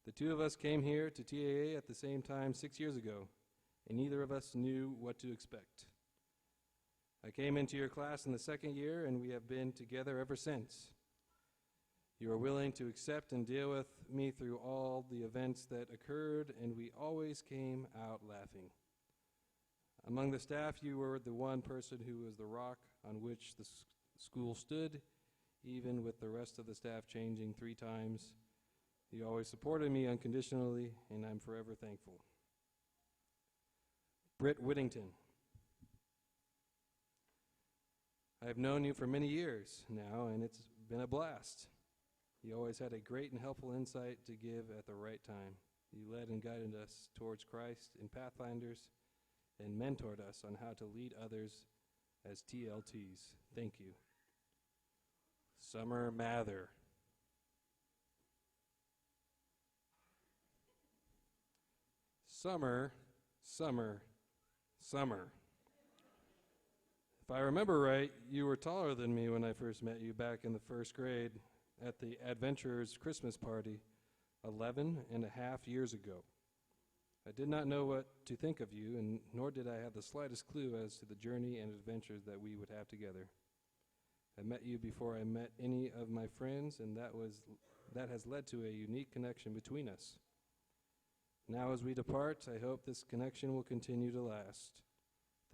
The two of us came here to TAA at the same time 6 years ago, and neither of us knew what to expect. I came into your class in the second year, and we have been together ever since. You were willing to accept and deal with me through all the events that occurred, and we always came out laughing. Among the staff, you were the one person who was the rock on which the school stood, even with the rest of the staff changing 3 times. You always supported me unconditionally, and I'm forever thankful. Britt Whittington. I've known you for many years now, and it's been a blast. You always had a great and helpful insight to give at the right time. You led and guided us towards Christ in Pathfinders and mentored us on how to lead others as TLTs. Thank you. Summer Mather. Summer, summer, summer. If I remember right, you were taller than me when I first met you back in the first grade at the Adventurers Christmas party 11 and a half years ago. I did not know what to think of you, and nor did I have the slightest clue as to the journey and adventures that we would have together. I met you before I met any of my friends, and that has led to a unique connection between us. Now as we depart, I hope this connection will continue to last.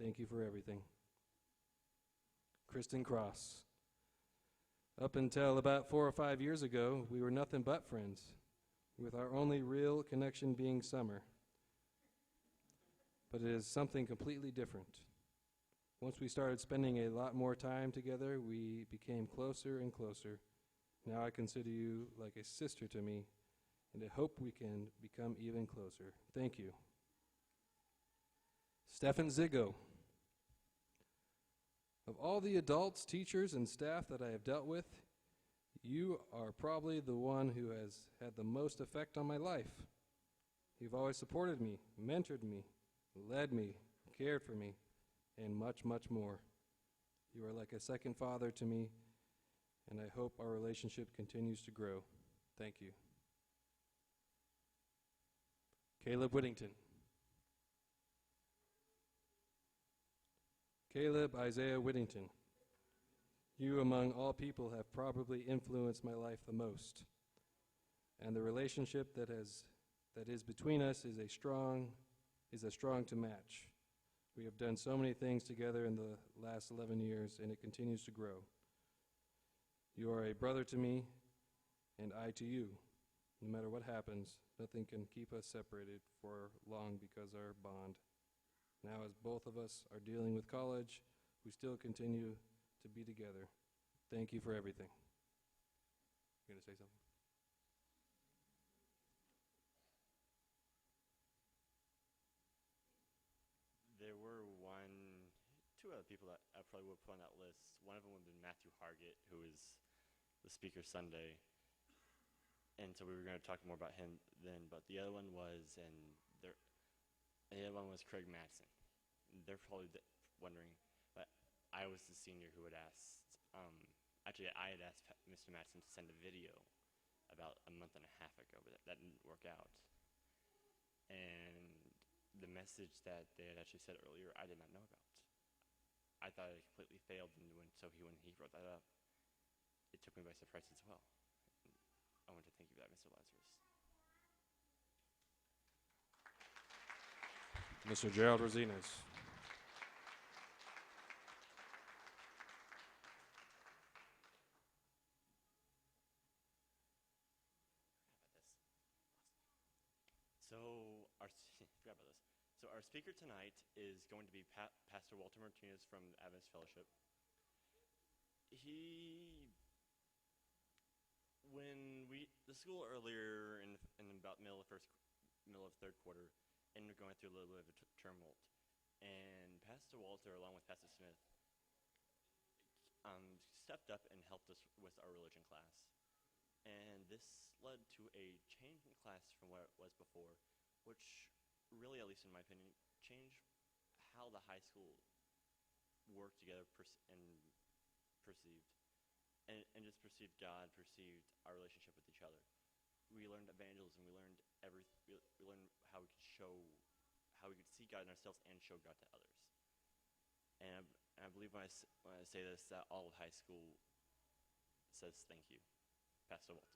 Thank you for everything. Kristen Cross. Up until about 4 or 5 years ago, we were nothing but friends, with our only real connection being summer. But it is something completely different. Once we started spending a lot more time together, we became closer and closer. Now I consider you like a sister to me, and I hope we can become even closer. Thank you. Stefan Ziggo. Of all the adults, teachers, and staff that I have dealt with, you are probably the one who has had the most effect on my life. You've always supported me, mentored me, led me, cared for me, and much, much more. You are like a second father to me, and I hope our relationship continues to grow. Thank you. Caleb Whittington. Caleb Isaiah Whittington, you among all people have probably influenced my life the most, and the relationship that is between us is as strong to match. We have done so many things together in the last 11 years, and it continues to grow. You are a brother to me, and I to you. No matter what happens, nothing can keep us separated for long because our bond. Now, as both of us are dealing with college, we still continue to be together. Thank you for everything. You gonna say something? There were two other people that I probably would put on that list. One of them would have been Matthew Hargett, who was the speaker Sunday. And so we were going to talk more about him then, but the other one was, Craig Madsen. They're probably wondering, but I was the senior who had asked, I had asked Mr. Madsen to send a video about a month and a half ago, but that didn't work out. And the message that they had actually said earlier, I did not know about. I thought it completely failed, and when he brought that up, it took me by surprise as well. I want to thank you for that, Mr. Lazarus. Mr. Gerald Rosines. Forgot about this. So our speaker tonight is going to be Pastor Walter Martinez from the Adventist Fellowship. The school earlier in about middle of third quarter, and we're going through a little bit of a turmoil. And Pastor Walter, along with Pastor Smith, stepped up and helped us with our religion class. And this led to a change in class from what it was before, which really, at least in my opinion, changed how the high school worked together and just perceived God, perceived our relationship with each other. We learned evangelism. We learned we learned how we could see God in ourselves and show God to others. And I believe when I say this, that all of high school says thank you, Pastor Walter.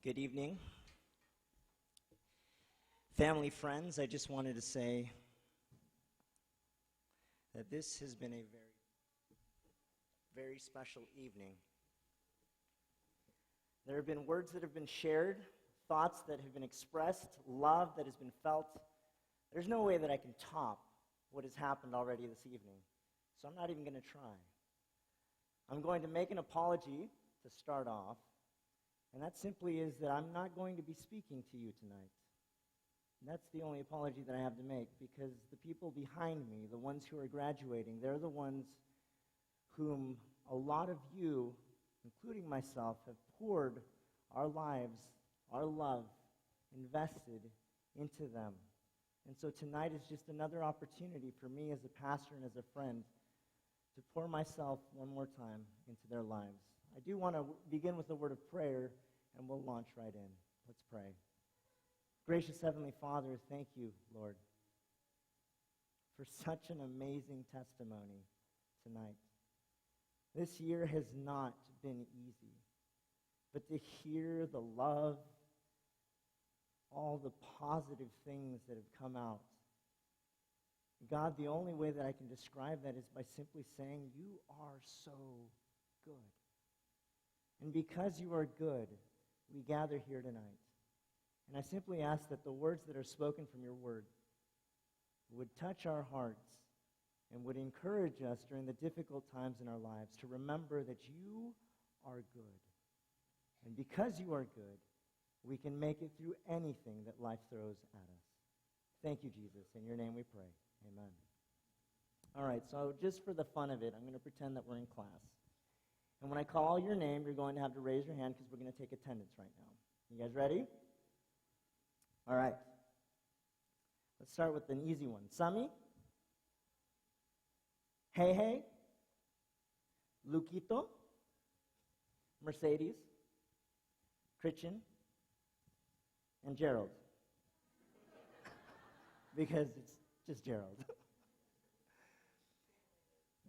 Good evening. Family, friends, I just wanted to say that this has been a very, very special evening. There have been words that have been shared, thoughts that have been expressed, love that has been felt. There's no way that I can top what has happened already this evening, so I'm not even going to try. I'm going to make an apology to start off, and that simply is that I'm not going to be speaking to you tonight. That's the only apology that I have to make, because the people behind me, the ones who are graduating, they're the ones whom a lot of you, including myself, have poured our lives, our love, invested into them. And so tonight is just another opportunity for me as a pastor and as a friend to pour myself one more time into their lives. I do want to begin with a word of prayer, and we'll launch right in. Let's pray. Gracious Heavenly Father, thank you, Lord, for such an amazing testimony tonight. This year has not been easy, but to hear the love, all the positive things that have come out, God, the only way that I can describe that is by simply saying, you are so good. And because you are good, we gather here tonight. And I simply ask that the words that are spoken from your word would touch our hearts and would encourage us during the difficult times in our lives to remember that you are good. And because you are good, we can make it through anything that life throws at us. Thank you, Jesus. In your name we pray. Amen. All right, so just for the fun of it, I'm going to pretend that we're in class. And when I call your name, you're going to have to raise your hand because we're going to take attendance right now. You guys ready? All right. Let's start with an easy one. Sami? Hey? Luquito? Mercedes? Christian? And Gerald. Because it's just Gerald.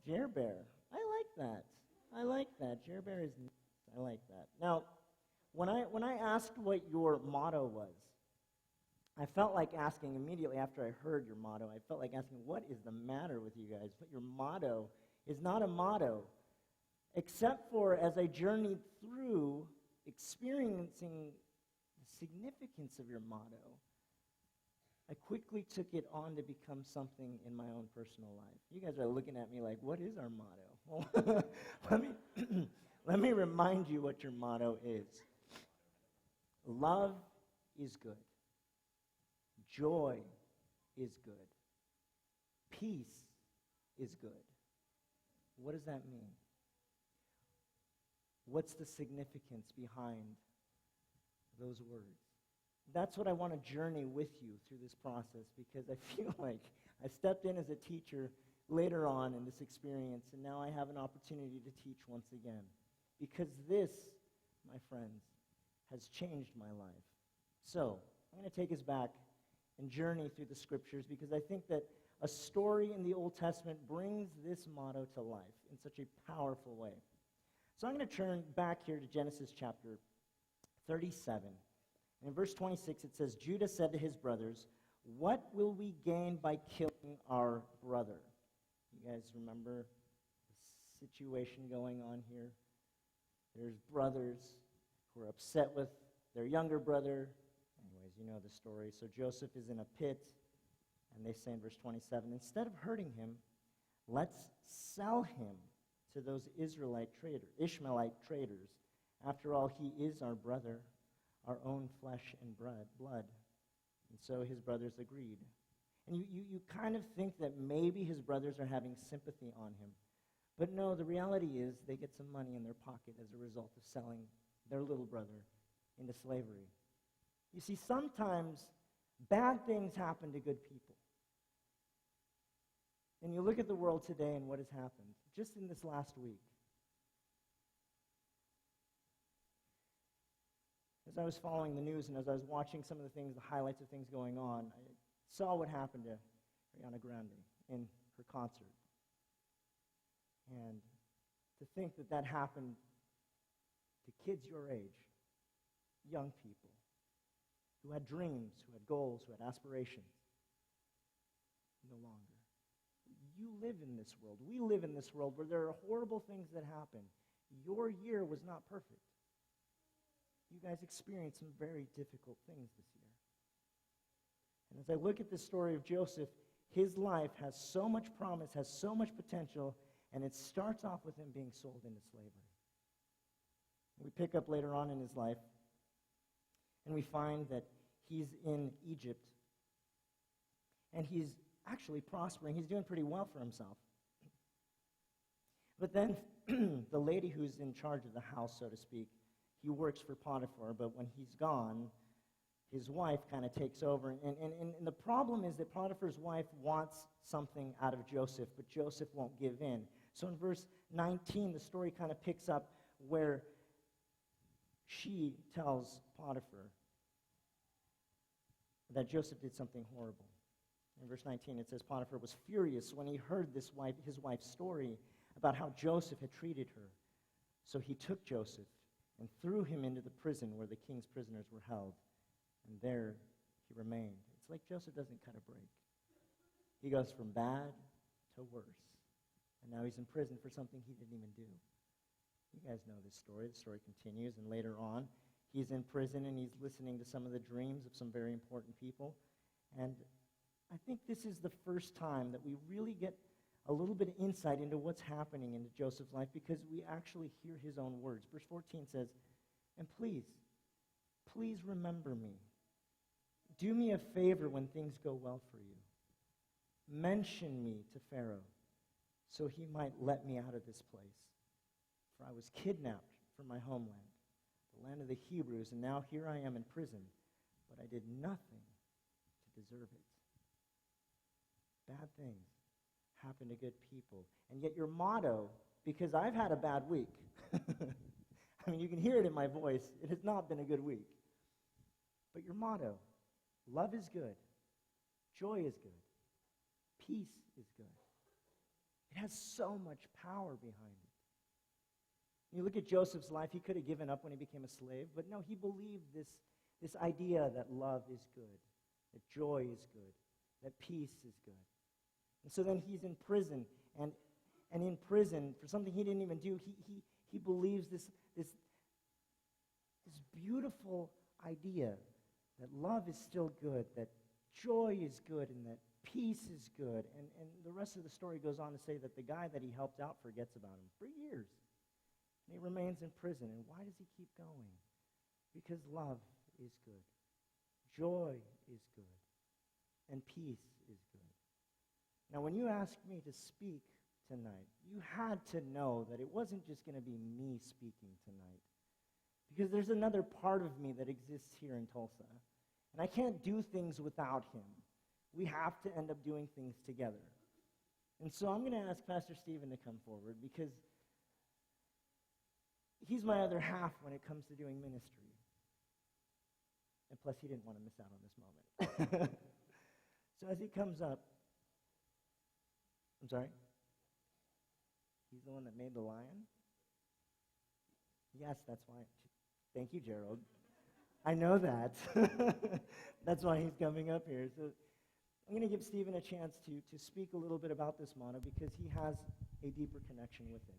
Jer Bear. I like that. Jer Bear is nice. I like that. Now, when I asked what your motto was, I felt like asking immediately after I heard your motto, I felt like asking, what is the matter with you guys? But your motto is not a motto, except for as I journeyed through experiencing the significance of your motto, I quickly took it on to become something in my own personal life. You guys are looking at me like, what is our motto? Well, let me remind you what your motto is. Love is good. Joy is good. Peace is good. What does that mean? What's the significance behind those words? That's what I want to journey with you through this process, because I feel like I stepped in as a teacher later on in this experience, and now I have an opportunity to teach once again. Because this, my friends, has changed my life. So, I'm going to take us back and journey through the scriptures, because I think that a story in the Old Testament brings this motto to life in such a powerful way. So I'm going to turn back here to Genesis chapter 37. And in verse 26 it says, Judah said to his brothers, what will we gain by killing our brother? You guys remember the situation going on here? There's brothers who are upset with their younger brother. Anyways, you know the story. So Joseph is in a pit, and they say in verse 27, instead of hurting him, let's sell him to those Ishmaelite traders. After all, he is our brother, our own flesh and blood. And so his brothers agreed. And you kind of think that maybe his brothers are having sympathy on him. But no, the reality is they get some money in their pocket as a result of selling their little brother into slavery. You see, sometimes bad things happen to good people. And you look at the world today and what has happened just in this last week. As I was following the news and as I was watching some of the things, the highlights of things going on, I saw what happened to Ariana Grande in her concert. And to think that that happened to kids your age, young people who had dreams, who had goals, who had aspirations. No longer. You live in this world. We live in this world where there are horrible things that happen. Your year was not perfect. You guys experienced some very difficult things this year. And as I look at the story of Joseph, his life has so much promise, has so much potential, and it starts off with him being sold into slavery. We pick up later on in his life, and we find that he's in Egypt, and he's actually prospering. He's doing pretty well for himself. But then the lady who's in charge of the house, so to speak, he works for Potiphar, but when he's gone, his wife kind of takes over. And the problem is that Potiphar's wife wants something out of Joseph, but Joseph won't give in. So in verse 19, the story kind of picks up where she tells Potiphar that Joseph did something horrible. In verse 19, it says, Potiphar was furious when he heard his wife's story about how Joseph had treated her. So he took Joseph and threw him into the prison where the king's prisoners were held. And there he remained. It's like Joseph doesn't cut a break. He goes from bad to worse. And now he's in prison for something he didn't even do. You guys know this story. The story continues, and later on, he's in prison and he's listening to some of the dreams of some very important people. And I think this is the first time that we really get a little bit of insight into what's happening in Joseph's life, because we actually hear his own words. Verse 14 says, and please remember me. Do me a favor when things go well for you. Mention me to Pharaoh so he might let me out of this place. For I was kidnapped from my homeland, the land of the Hebrews, and now here I am in prison, but I did nothing to deserve it. Bad things happen to good people. And yet your motto, because I've had a bad week, I mean, you can hear it in my voice, it has not been a good week. But your motto, love is good, joy is good, peace is good. It has so much power behind it. You look at Joseph's life, he could have given up when he became a slave, but no, he believed this idea that love is good, that joy is good, that peace is good. And so then he's in prison, and in prison, for something he didn't even do, he believes this beautiful idea that love is still good, that joy is good, and that peace is good. And the rest of the story goes on to say that the guy that he helped out forgets about him for years. And he remains in prison. And why does he keep going? Because love is good. Joy is good. And peace is good. Now, when you asked me to speak tonight, you had to know that it wasn't just going to be me speaking tonight. Because there's another part of me that exists here in Tulsa. And I can't do things without him. We have to end up doing things together. And so I'm going to ask Pastor Stephen to come forward, because he's my other half when it comes to doing ministry. And plus, he didn't want to miss out on this moment. So as he comes up, I'm sorry? He's the one that made the lion? Yes, that's why. Thank you, Gerald. I know that. That's why he's coming up here. So I'm going to give Stephen a chance to speak a little bit about this motto, because he has a deeper connection with it.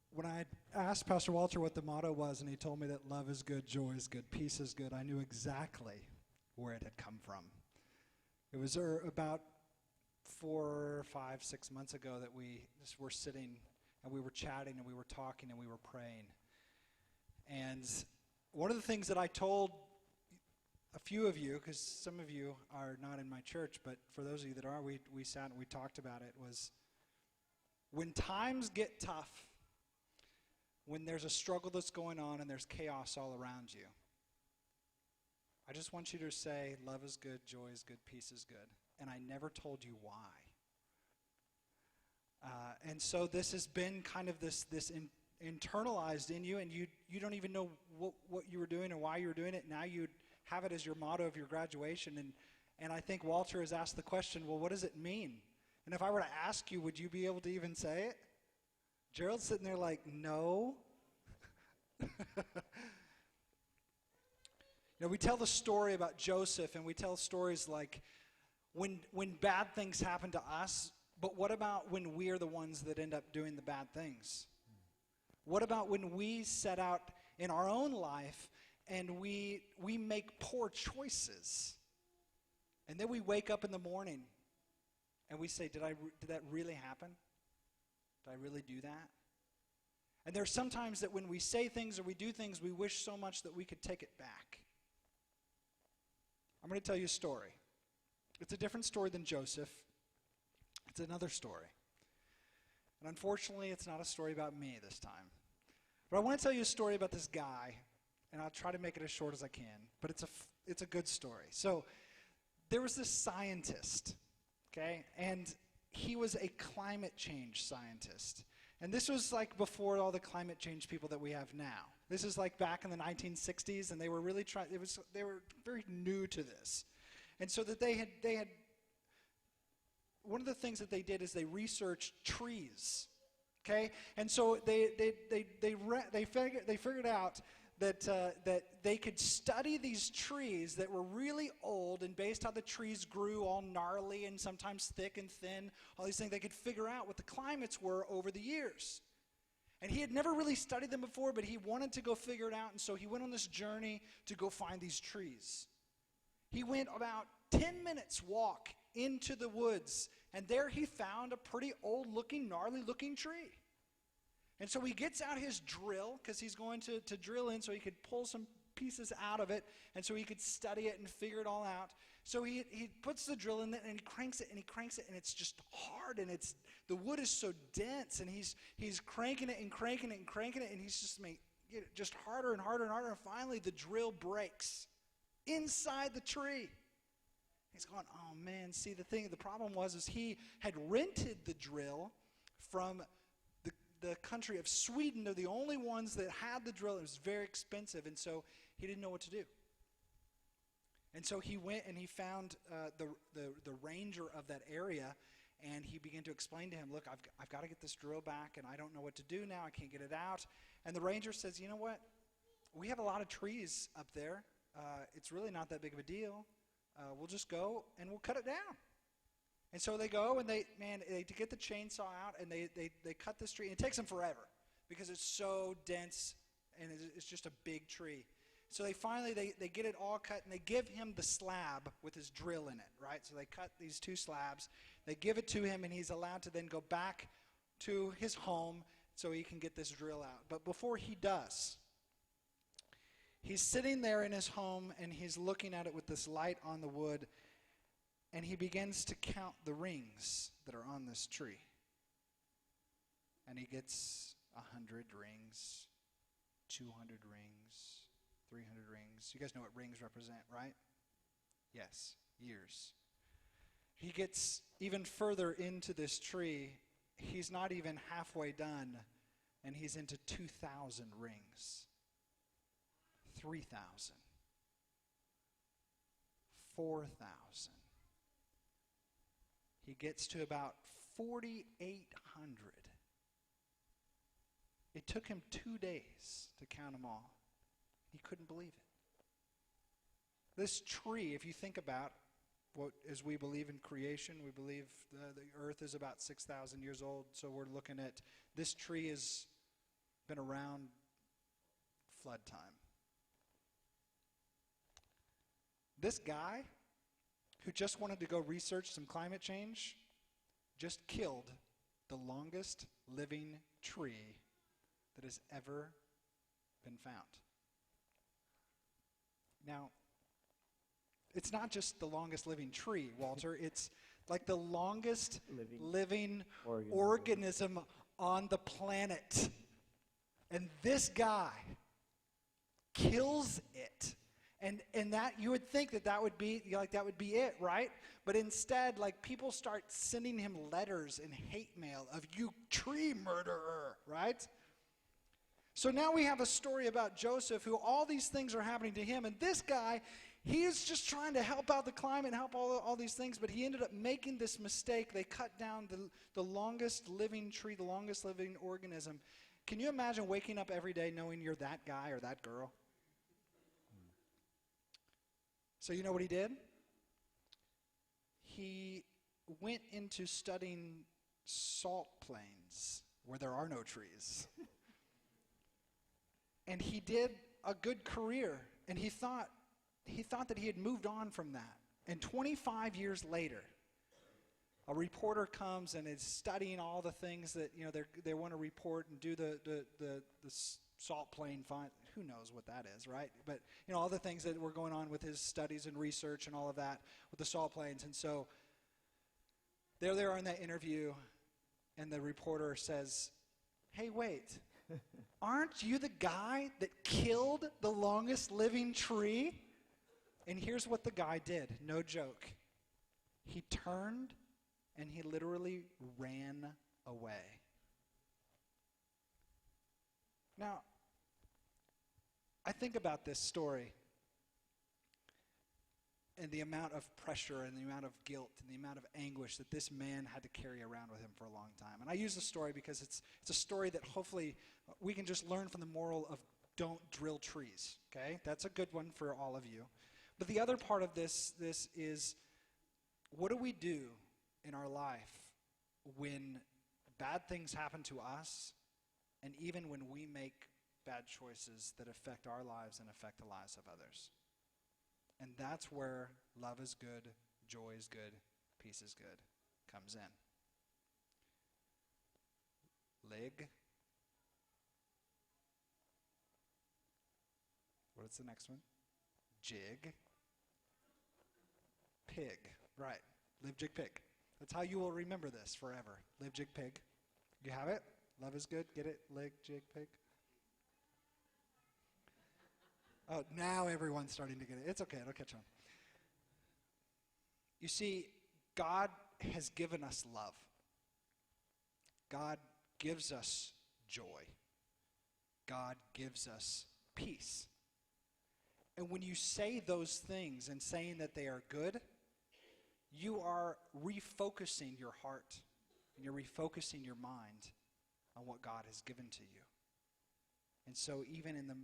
When I asked Pastor Walter what the motto was, and he told me that love is good, joy is good, peace is good, I knew exactly where it had come from. It was about 4, 5, 6 months ago that we just were sitting and we were chatting and we were talking and we were praying. And one of the things that I told a few of you, because some of you are not in my church, but for those of you that are, we sat and we talked about it, was when times get tough, when there's a struggle that's going on and there's chaos all around you, I just want you to say, love is good, joy is good, peace is good. And I never told you why. And so this has been kind of this internalized in you, and you don't even know what you were doing or why you were doing it. Now you have it as your motto of your graduation. And I think Walter has asked the question, well, what does it mean? And if I were to ask you, would you be able to even say it? Gerald's sitting there like, no. we tell the story about Joseph, and we tell stories like when bad things happen to us, but what about when we're the ones that end up doing the bad things? What about when we set out in our own life and we make poor choices? And then we wake up in the morning and we say, did that really happen? Did I really do that? And there's sometimes that when we say things or we do things, we wish so much that we could take it back. I'm going to tell you a story. It's a different story than Joseph. It's another story. And unfortunately, it's not a story about me this time. But I want to tell you a story about this guy, and I'll try to make it as short as I can, but it's a good story. So there was this scientist, okay, and he was a climate change scientist. And this was like before all the climate change people that we have now. This is like back in the 1960s, and they were really they were very new to this. And so that they had one of the things that they did is they researched trees, okay? And so they figured out that they could study these trees that were really old, and based on how the trees grew, all gnarly and sometimes thick and thin, all these things, they could figure out what the climates were over the years. And he had never really studied them before, but he wanted to go figure it out, and so he went on this journey to go find these trees. He went about 10 minutes walk into the woods, and there he found a pretty old-looking, gnarly-looking tree. And so he gets out his drill, because he's going to drill in so he could pull some pieces out of it, and so he could study it and figure it all out. So he puts the drill in there, and he cranks it, and it's just hard, and the wood is so dense, and he's cranking it and cranking it and cranking it, and he's just making it just harder and harder and harder, and finally the drill breaks inside the tree. He's going, oh man, see the problem was he had rented the drill from the country of Sweden. They're the only ones that had the drill. It was very expensive, and so he didn't know what to do. And so he went and he found the ranger of that area, and he began to explain to him, look, I've got to get this drill back, and I don't know what to do now. I can't get it out. And the ranger says, you know what? We have a lot of trees up there. It's really not that big of a deal. We'll just go and we'll cut it down. And so they go and they get the chainsaw out, and they cut this tree. And it takes them forever because it's so dense and it's just a big tree. So they finally get it all cut, and they give him the slab with his drill in it, right? So they cut these two slabs. They give it to him, and he's allowed to then go back to his home so he can get this drill out. But before he does, he's sitting there in his home, and he's looking at it with this light on the wood, and he begins to count the rings that are on this tree. And he gets 100 rings, 200 rings, 300 rings. You guys know what rings represent, right? Yes, years. He gets even further into this tree. He's not even halfway done, and he's into 2,000 rings. 3,000. 4,000. He gets to about 4,800. It took him 2 days to count them all. He couldn't believe it. This tree, if you think about as we believe in creation, we believe the earth is about 6,000 years old, so we're looking at this tree has been around flood time. This guy who just wanted to go research some climate change just killed the longest living tree that has ever been found. Now, it's not just the longest living tree, Walter. It's like the longest living organism on the planet. And this guy kills it. And that you would think that would be it, right? But instead, people start sending him letters and hate mail of you tree murderer, right? So now we have a story about Joseph, who all these things are happening to him, and this guy, he is just trying to help out the climate, help all these things, but he ended up making this mistake. They cut down the longest living tree, the longest living organism. Can you imagine waking up every day knowing you're that guy or that girl? So you know what he did? He went into studying salt plains where there are no trees. And he did a good career, and he thought that he had moved on from that. And 25 years later, a reporter comes and is studying all the things that they want to report and do the salt plain find. Who knows what that is, right? But all the things that were going on with his studies and research and all of that with the salt plains. And so there they are in that interview, and the reporter says, "Hey, wait, aren't you the guy that killed the longest living tree?" And here's what the guy did, no joke. He turned and he literally ran away. Now, I think about this story and the amount of pressure and the amount of guilt and the amount of anguish that this man had to carry around with him for a long time. And I use the story because it's a story that hopefully we can just learn from the moral of don't drill trees, okay? That's a good one for all of you. But the other part of this is, what do we do in our life when bad things happen to us, and even when we make bad choices that affect our lives and affect the lives of others? And that's where love is good, joy is good, peace is good comes in. Lig. What's the next one? Jig. Pig. Right. Live, jig, pig. That's how you will remember this forever. Live, jig, pig. You have it? Love is good. Get it? Lig, jig, pig. Oh, now everyone's starting to get it. It's okay. It'll catch on. You see, God has given us love. God gives us joy. God gives us peace. And when you say those things and saying that they are good, you are refocusing your heart and you're refocusing your mind on what God has given to you. And so even in the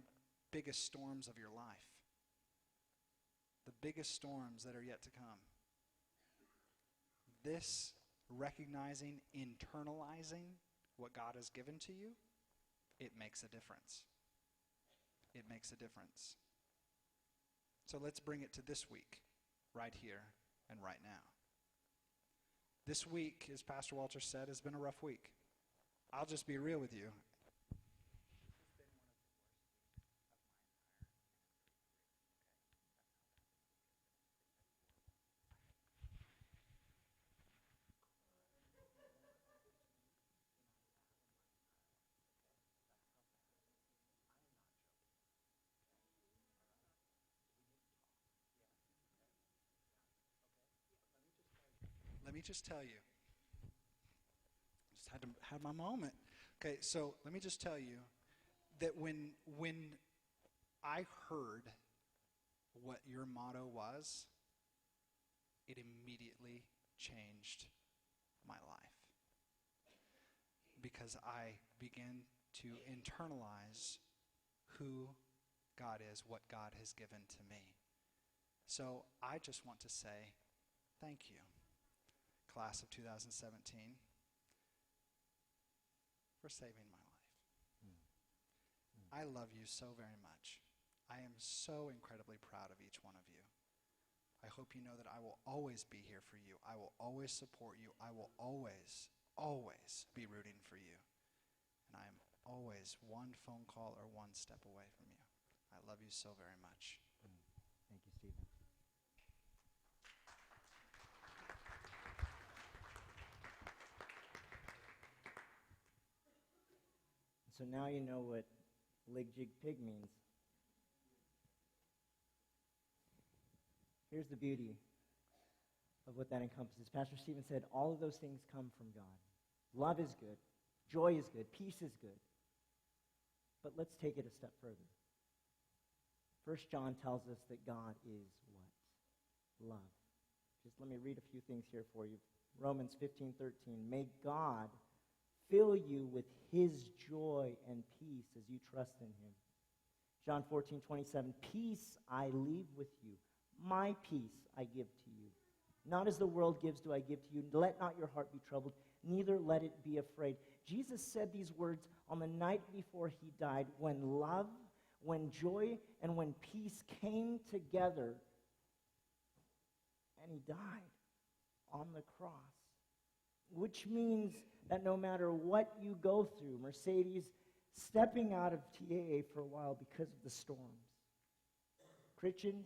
biggest storms of your life, the biggest storms that are yet to come, this recognizing, internalizing what God has given to you, it makes a difference. It makes a difference. So let's bring it to this week, right here and right now. This week, as Pastor Walter said, has been a rough week. I'll just be real with you. Let me just tell you. Just had to have my moment. Okay, so let me just tell you that when I heard what your motto was, it immediately changed my life. Because I began to internalize who God is, what God has given to me. So I just want to say thank you, class of 2017, for saving my life. I love you so very much. I am so incredibly proud of each one of you. I hope you know that I will always be here for you. I will always support you. I will always, always be rooting for you. And I am always one phone call or one step away from you. I love you so very much. Thank you, Stephen. So now you know what Lig Jig Pig means. Here's the beauty of what that encompasses. Pastor Stephen said all of those things come from God. Love is good. Joy is good. Peace is good. But let's take it a step further. 1 John tells us that God is what? Love. Just let me read a few things here for you. Romans 15:13. May God fill you with his joy and peace as you trust in him. John 14:27. Peace I leave with you. My peace I give to you. Not as the world gives do I give to you. Let not your heart be troubled, neither let it be afraid. Jesus said these words on the night before he died, when love, when joy, and when peace came together, and he died on the cross. Which means that no matter what you go through, Mercedes stepping out of TAA for a while because of the storms, Christian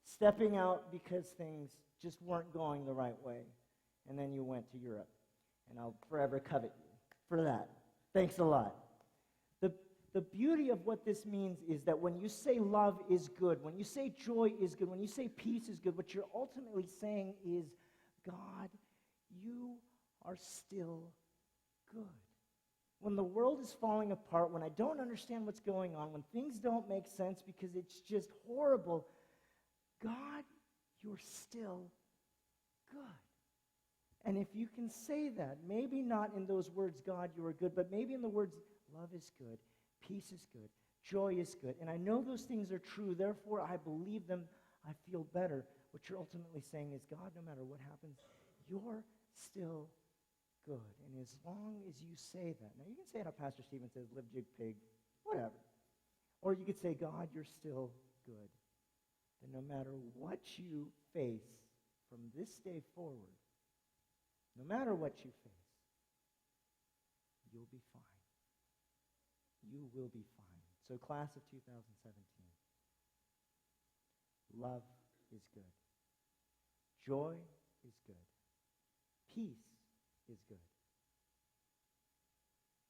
stepping out because things just weren't going the right way, and then you went to Europe, and I'll forever covet you for that. Thanks a lot. The beauty of what this means is that when you say love is good, when you say joy is good, when you say peace is good, what you're ultimately saying is, God, you are still good. When the world is falling apart, when I don't understand what's going on, when things don't make sense because it's just horrible, God, you're still good. And if you can say that, maybe not in those words, God, you are good, but maybe in the words, love is good, peace is good, joy is good, and I know those things are true, therefore I believe them, I feel better. What you're ultimately saying is, God, no matter what happens, you're still good. And as long as you say that, now you can say it how Pastor Stephen says, live, jig, pig, whatever. Or you could say, God, you're still good. And no matter what you face from this day forward, no matter what you face, you'll be fine. You will be fine. So class of 2017, love is good. Joy is good. Peace is good.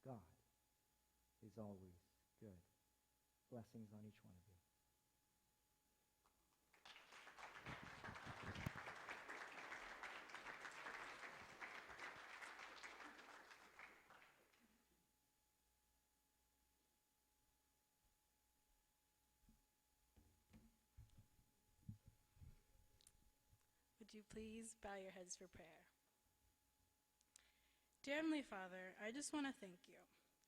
God is always good. Blessings on each one of you. Would you please bow your heads for prayer? Dear Heavenly Father, I just want to thank you.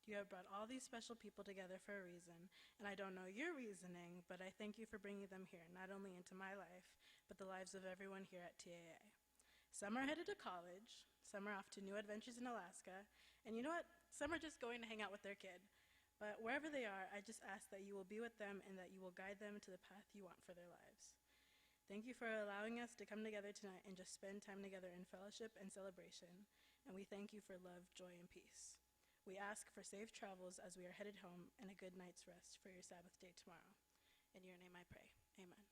You have brought all these special people together for a reason, and I don't know your reasoning, but I thank you for bringing them here, not only into my life, but the lives of everyone here at TAA. Some are headed to college, some are off to new adventures in Alaska, and you know what? Some are just going to hang out with their kid. But wherever they are, I just ask that you will be with them and that you will guide them to the path you want for their lives. Thank you for allowing us to come together tonight and just spend time together in fellowship and celebration. And we thank you for love, joy, and peace. We ask for safe travels as we are headed home and a good night's rest for your Sabbath day tomorrow. In your name I pray. Amen.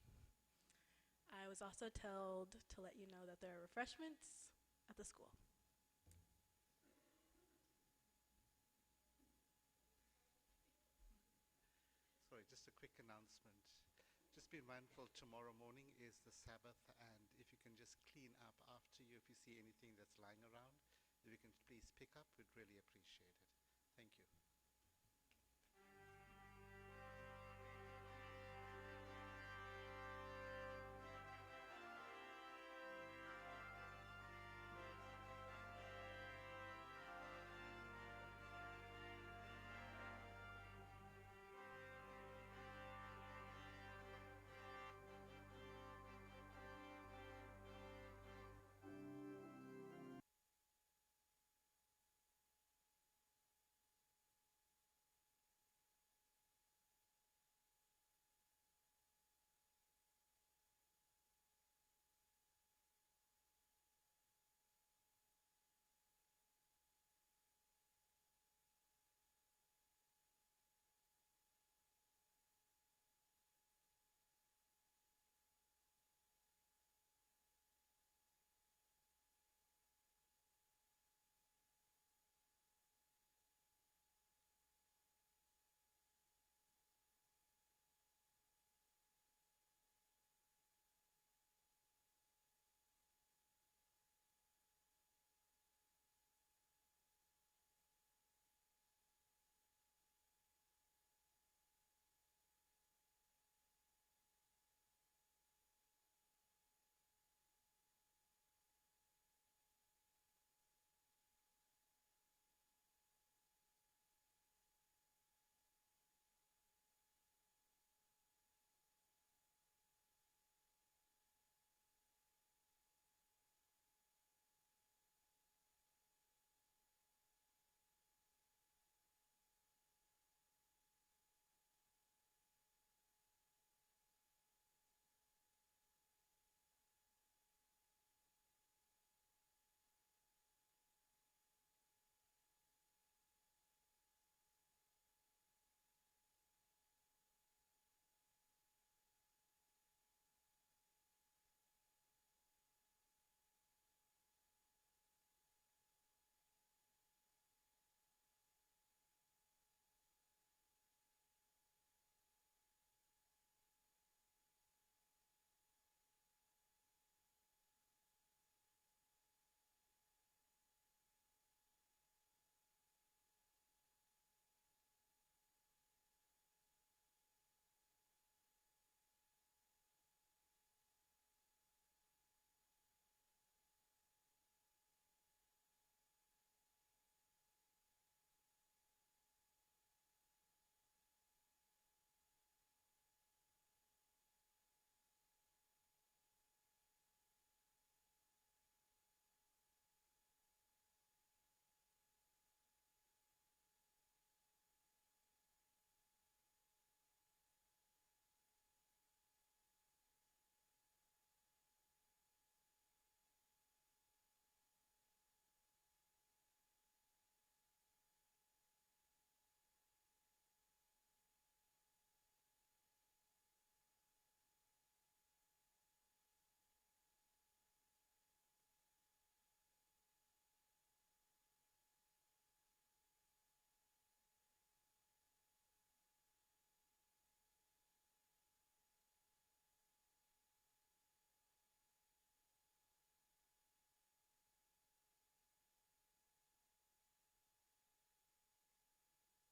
I was also told to let you know that there are refreshments at the school. Sorry, just a quick announcement. Just be mindful, tomorrow morning is the Sabbath, and if you can just clean up after you, if you see anything that's lying around, if you can please pick up, we'd really appreciate it. Thank you.